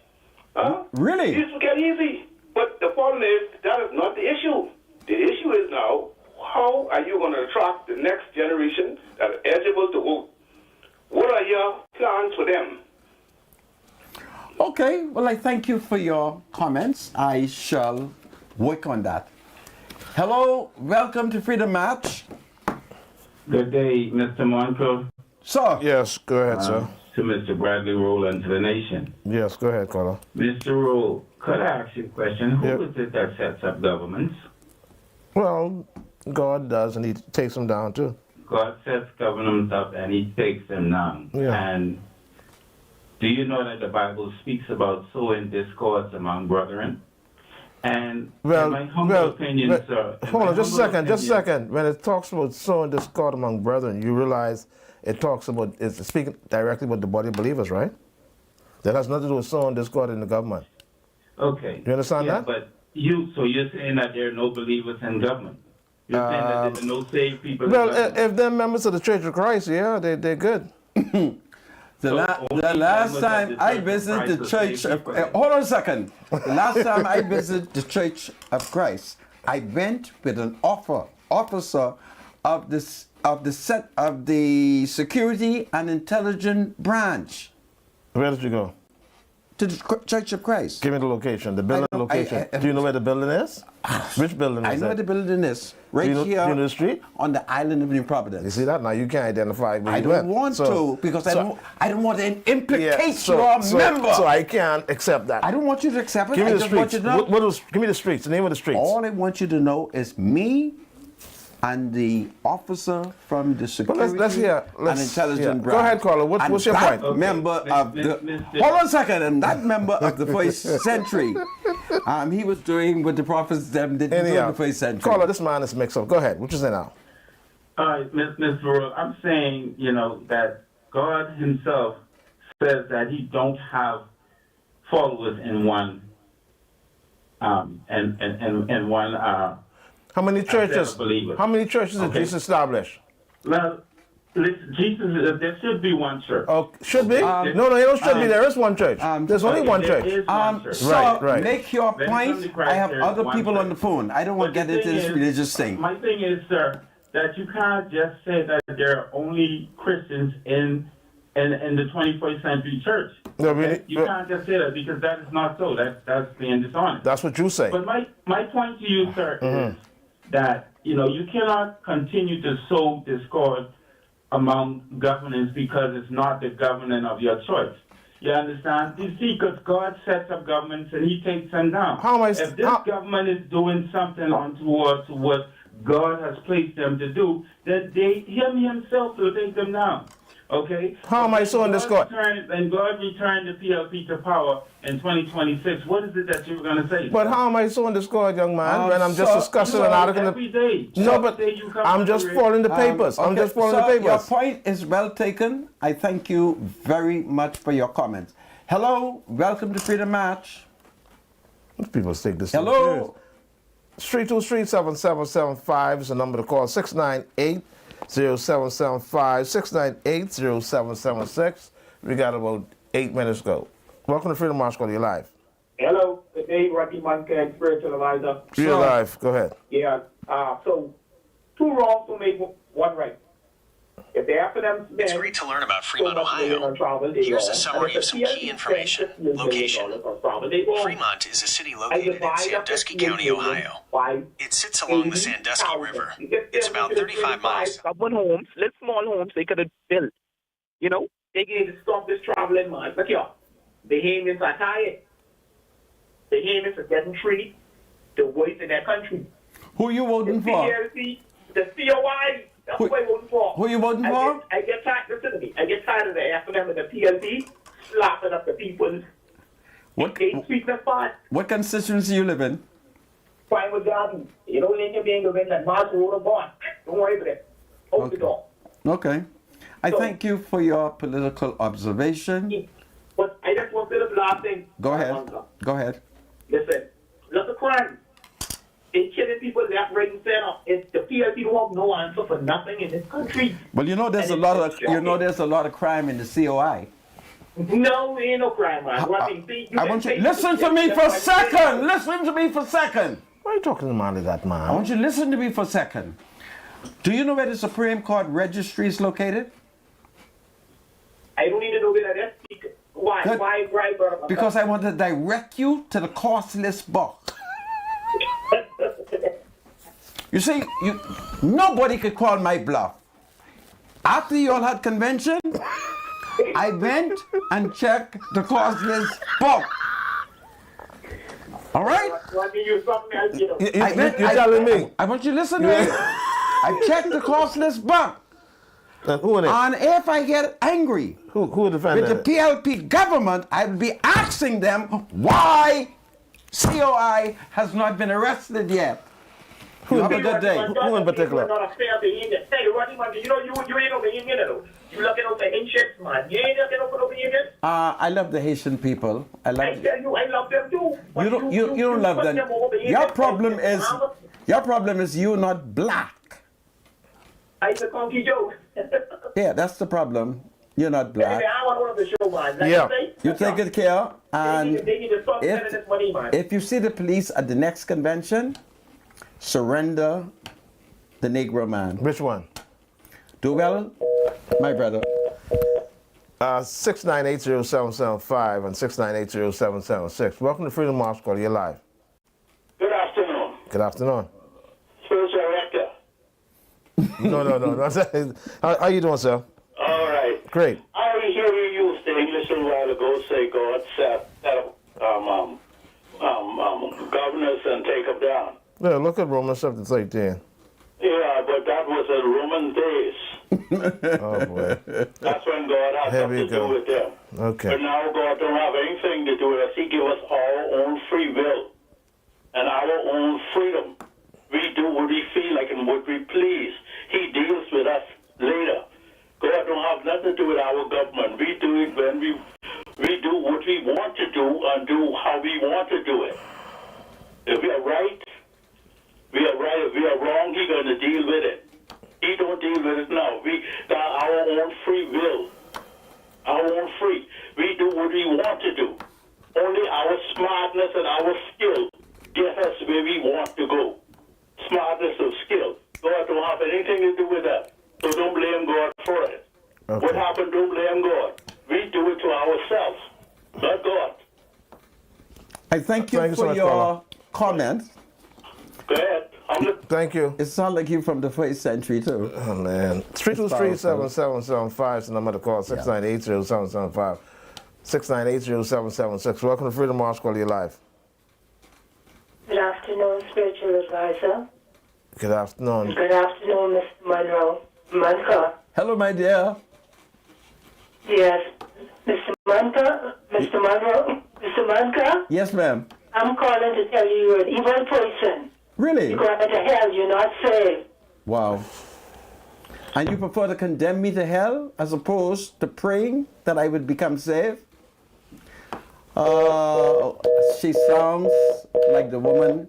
J: Huh?
D: Really?
J: This will get easy. But the problem is, that is not the issue. The issue is now, how are you going to attract the next generation that are eligible to vote? What are your plans for them?
D: Okay, well, I thank you for your comments. I shall work on that. Hello, welcome to Freedom March.
M: Good day, Mr. Monco.
D: Sir.
G: Yes, go ahead, sir.
M: To Mr. Bradley Roll and to the nation.
G: Yes, go ahead, caller.
M: Mr. Roll, could I ask you a question? Who is it that sets up governments?
G: Well, God does, and he takes them down, too.
M: God sets governments up and he takes them down.
G: Yeah.
M: And do you know that the Bible speaks about sowing discords among brethren? And in my humble opinion, sir.
G: Hold on, just a second. When it talks about sowing discord among brethren, you realize it talks about, it's speaking directly about the body of believers, right? That has nothing to do with sowing discord in the government.
M: Okay.
G: You understand that?
M: But so you're saying that there are no believers in government? You're saying that there are no saved people in government?
G: If they're members of the Church of Christ, yeah, they're good.
D: The last time I visited the Church of... hold on a second. The last time I visited the Church of Christ, I went with an officer of the Security and Intelligence Branch.
G: Where did you go?
D: To the Church of Christ.
G: Give me the location, the building location. Do you know where the building is? Which building is
D: I know where the building is. Right here.
G: Do you know the street?
D: On the island of New Providence.
G: You see that? Now you can't identify where
D: I
G: you went.
D: don't want to, because I don't want to implicate you a member.
G: So I can't accept that.
D: I don't want you to accept it.
G: Give me the
D: just want
G: streets.
D: you to know.
G: Give me the streets, the name of the streets.
D: All I want you to know is me and the officer from the Security and Intelligence Branch.
G: Go ahead, caller. What's your point?
D: Okay. Member of the... Hold on a second. And that member of the first century, he was doing what the prophets did in the first century.
G: Caller, this man is mixed up. Go ahead. What you say now?
M: All right, Mr. Royal, I'm saying, that God himself says that he don't have followers in one, and one,
G: how many churches? How many churches did Jesus establish?
M: Well, Jesus, there should be one church.
G: Oh, should be? No, it don't should be. There is one church. There's only one church.
M: There is one church.
D: So, make your point. I have other people on the phone. I don't want to get into this religious thing.
M: My thing is, sir, that you can't just say that there are only Christians in the 21st century church.
G: No,
M: Okay? You can't just say that because that is not so. That's being dishonest.
G: That's what you say.
M: But my point to you, sir, is that you cannot continue to sow discord among governments because it's not the government of your choice. You understand? You see, because God sets up governments and He takes them down. If this government is doing something untoward to what God has placed them to do, then Him Himself will take them down. Okay?
G: How am I sowing discord?
M: And God returned the PLP to power in 2026. What is it that you were going to say?
G: But how am I sowing discord, young man, when I'm just discussing an article?
M: Every day.
G: No, but I'm just following the papers. I'm just following the papers.
D: Your point is well taken. I thank you very much for your comments. Hello, welcome to Freedom March.
G: People take this.
D: Hello.
G: 323-7775 is the number to call. 698-0775, 698-0776. We got about 8 minutes to go. Welcome to Freedom March. Call you live.
J: Hello, good day, Rodney Mankin, spiritual advisor.
G: You're live. Go ahead.
J: Yeah. So, 2 wrongs to make 1 right. If they after them,
N: it's great to learn about Fremont, Ohio. Here's a summary of some key information. Location. Fremont is a city located in Sandusky County, Ohio. It sits along the Sandusky River. It's about 35 miles.
J: Government homes, little small homes, they could have built. They can stop this traveling man. But the Haitians are tired. The Haitians are getting treated the voice in their country.
D: Who you voting for?
J: The COI. That's what I'm voting for.
D: Who you voting for?
J: I get tired. Listen to me. I get tired of the FNM and the PLD slapping up the people.
D: What
J: spot.
D: What constituency you live in?
J: Primal Garden. Lincoln being the win that Mars Road or Bond. Don't worry about it. Open the door.
D: Okay. I thank you for your political observation.
J: But I just want to say the last thing.
D: Go ahead. Go ahead.
J: Listen. Lots of crime. They're killing people left, right, and center. It's the PLP don't have no answer for nothing in this country.
D: Well, there's a lot of crime in the COI.
J: No, ain't no crime, man.
D: I want you listen to me for a second. Listen to me for a second.
G: Why are you talking to me like that, man?
D: I want you to listen to me for a second. Do you know where the Supreme Court registry is located?
J: I don't need to know where that is. Why?
D: Good.
J: Why, brother?
D: Because I want to direct you to the costless book. You see, nobody could call my bluff. After you all had convention, I went and checked the costless book. All right?
G: You're telling me.
D: I want you to listen to me. I checked the costless book.
G: Who in it?
D: And if I get angry
G: who defended
D: with the PLP government, I will be asking them why COI has not been arrested yet. You have a good day.
G: Who in particular?
J: Not a fair behavior. Say, Rodney, man, you ain't no behavior, though. You looking over Haitians, man. You ain't looking over no behavior.
D: I love the Haitian people. I tell
J: you, I love them too.
D: You don't love them. Your problem is you're not black.
J: I'm a Conky Joe.
D: Yeah, that's the problem. You're not black.
J: Anyway, I want to the show, man.
D: Yeah. You take good care. And
J: they need to stop spending this money, man.
D: if you see the police at the next convention, surrender the Negro man.
G: Which one?
D: Do well, my brother.
G: 6980775 and 6980776. Welcome to Freedom March. Call you live.
J: Good afternoon.
G: Good afternoon.
J: Spiritual director.
G: No. How you doing, sir?
J: All right.
G: Great.
J: I hear you use the English a while ago say God set governors and take them down.
G: Yeah, look at Romans chapter 13.
J: Yeah, but that was in Roman days.
G: Oh, boy.
J: That's when God had something to do with them.
G: Okay.
J: But now God don't have anything to do with us. He gave us our own free will and our own freedom. We do what we feel like and what we please. He deals with us later. God don't have nothing to do with our government. We do it when we do what we want to do and do how we want to do it. If we are right, we are right. If we are wrong, He's going to deal with it. He don't deal with it now. We got our own free will, our own free. We do what we want to do. Only our smartness and our skill get us where we want to go. Smartness of skill. God don't have anything to do with that. So don't blame God for it.
G: Okay.
J: What happened, don't blame God. We do it to ourselves.
D: I thank you
G: Thank you so
D: for
G: much,
D: your
G: caller.
D: comments.
J: Go ahead.
G: Thank you.
D: It sounds like you from the first century too.
G: Oh man. 323-7777 is the number to call. 698-0775. 698-0776. Welcome to Freedom March. Call you live.
O: Good afternoon, spiritual advisor.
G: Good afternoon.
O: Good afternoon, Mr. Manka.
D: Hello, my dear.
O: Yes, Mr. Manka.
D: Yes, ma'am.
O: I'm calling to tell you you're an evil person.
D: Really?
O: You're going to hell. You're not saved.
D: Wow. And you prefer to condemn me to hell as opposed to praying that I would become saved? She sounds like the woman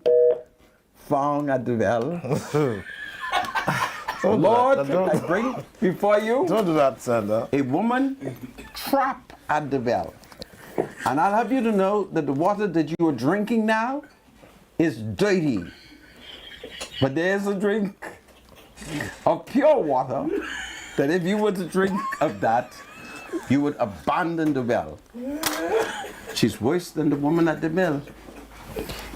D: found at the well. Lord, I bring before you
G: don't do that, Sandra.
D: A woman trapped at the well. And I'll have you to know that the water that you are drinking now is dirty. But there's a drink of pure water that if you were to drink of that, you would abandon the well. She's worse than the woman at the mill.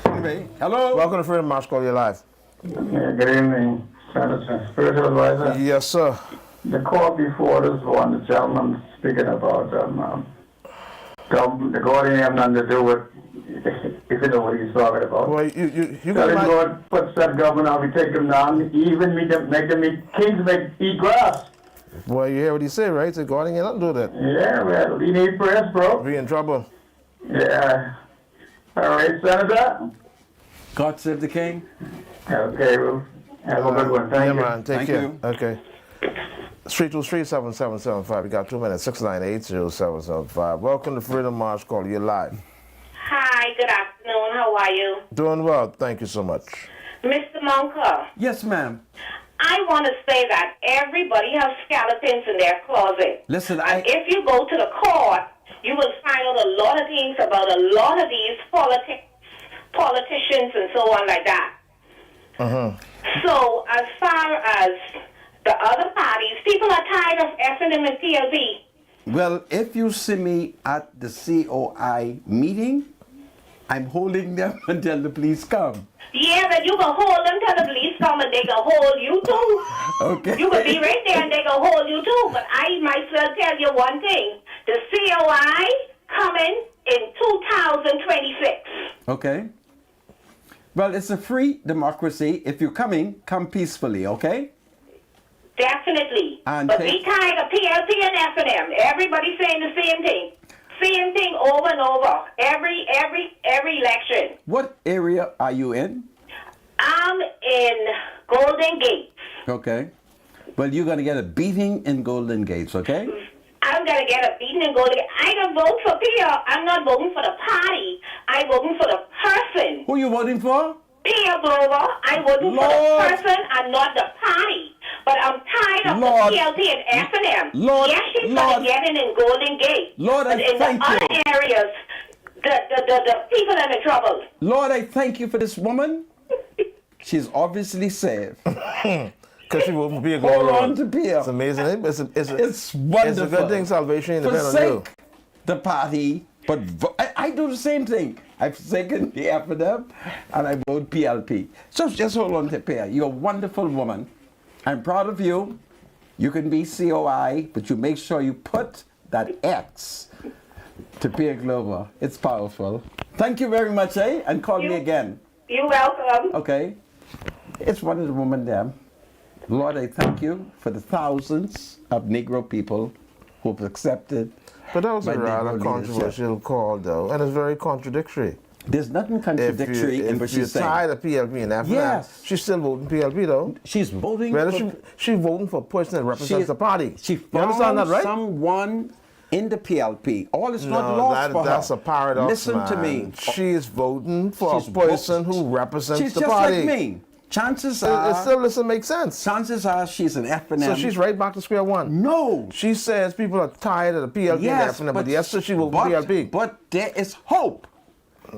D: Anyway, hello.
G: Welcome to Freedom March. Call you live.
P: Yeah, good evening, Senator. Spiritual advisor.
G: Yes, sir.
P: The call before this one, the gentleman speaking about the God ain't have nothing to do with, if you know what he's talking about.
G: Well, you
P: tell him God puts that government out, we take them down, even make them eat, kings eat grass.
G: Well, you hear what he said, right? So God ain't got nothing to do with that.
P: Yeah, well, we need prayers, bro.
G: Be in trouble.
P: Yeah. All right, Senator.
D: God save the king.
P: Okay, well, have a good one. Thank you.
G: Man. Take
D: Thank
G: care.
D: you.
G: Okay. 323-7775. We got 2 minutes. 698-0775. Welcome to Freedom March. Call you live.
Q: Hi, good afternoon. How are you?
G: Doing well. Thank you so much.
Q: Mr. Monka.
D: Yes, ma'am.
Q: I want to say that everybody has skeletons in their closet.
D: Listen,
Q: and if you go to the court, you will find out a lot of things about a lot of these politicians and so on like that. So as far as the other parties, people are tired of S&M and PLB.
D: Well, if you see me at the COI meeting, I'm holding them until the police come.
Q: Yeah, but you can hold them till the police come and they can hold you too.
D: Okay.
Q: You can be right there and they can hold you too. But I might well tell you one thing. The COI coming in 2026.
D: Okay. Well, it's a free democracy. If you're coming, come peacefully, okay?
Q: Definitely.
D: And
Q: but we tired of PLP and F&M. Everybody's saying the same thing. Same thing over and over. Every election.
D: What area are you in?
Q: I'm in Golden Gate.
D: Okay. Well, you're going to get a beating in Golden Gates, okay?
Q: I'm going to get a beating in Golden Gate. I don't vote for Pierre. I'm not voting for the party. I'm voting for the person.
D: Who are you voting for?
Q: Pierre Glover. I'm voting for the person and not the party. But I'm tired of the PLP and F&M. Yes, she's going to get it in Golden Gate.
D: Lord,
Q: but in the other areas, the people are in trouble.
D: Lord, I thank you for this woman. She's obviously saved.
G: Because she won't be a
D: Hold on to Pierre.
G: It's amazing. It's
D: wonderful.
G: It's a good thing salvation is dependent on you.
D: Forsake the party, but I do the same thing. I've forsaken the F&M and I vote PLP. So just hold on to Pierre. You're a wonderful woman. I'm proud of you. You can be COI, but you make sure you put that X to Pierre Glover. It's powerful. Thank you very much, and call me again.
Q: You're welcome.
D: Okay. It's one of the women there. Lord, I thank you for the thousands of Negro people who have accepted.
G: But that was a
D: my
G: rather
D: Negro
G: controversial call, though, and it's very contradictory.
D: There's nothing contradictory in what she's saying.
G: If you're tired of PLP and F&M,
D: yes.
G: She's still voting PLP, though.
D: She's voting
G: she's voting for a person that represents the party.
D: She
G: You understand that, right?
D: someone in the PLP. All is not lost for her.
G: That's a paradox,
D: Listen to me.
G: She's voting for a person who represents the
D: She's
G: party.
D: just like me. Chances are...
G: It still doesn't make sense.
D: Chances are she's an F&M.
G: So she's right back to square one.
D: No.
G: She says people are tired of the PLP and F&M, but yes, so she will PLP.
D: But there is hope.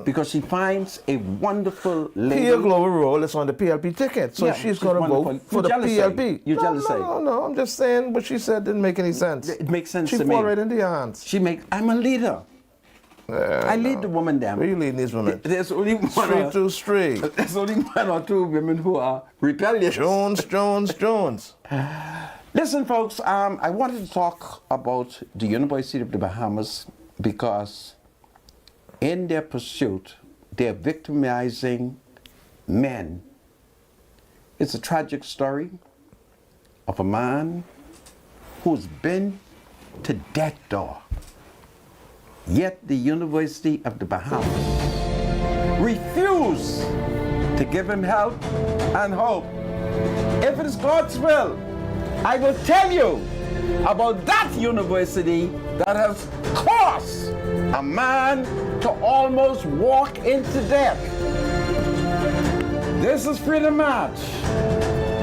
D: Because she finds a wonderful lady.
G: Pierre Glover role is on the PLP ticket, so she's going to vote for the PLP.
D: You're jealous.
G: No, I'm just saying what she said didn't make any sense.
D: It makes sense to me.
G: She fall right into your hands.
D: I'm a leader. I lead the woman down.
G: Where you leading these women?
D: There's only one
G: Street to street.
D: There's only one or two women who are rebellious.
G: Jones.
D: Listen, folks, I wanted to talk about the University of the Bahamas because in their pursuit, they're victimizing men. It's a tragic story of a man who's been to death door. Yet the University of the Bahamas refused to give him help and hope. If it is God's will, I will tell you about that university that has caused a man to almost walk into death. This is Freedom March.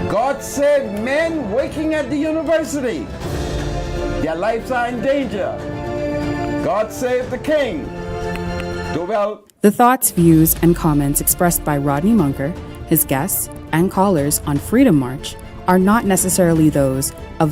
D: God save men working at the university. Their lives are in danger. God save the king. Do well.
A: The thoughts, views, and comments expressed by Rodney Munker, his guests, and callers on Freedom March are not necessarily those of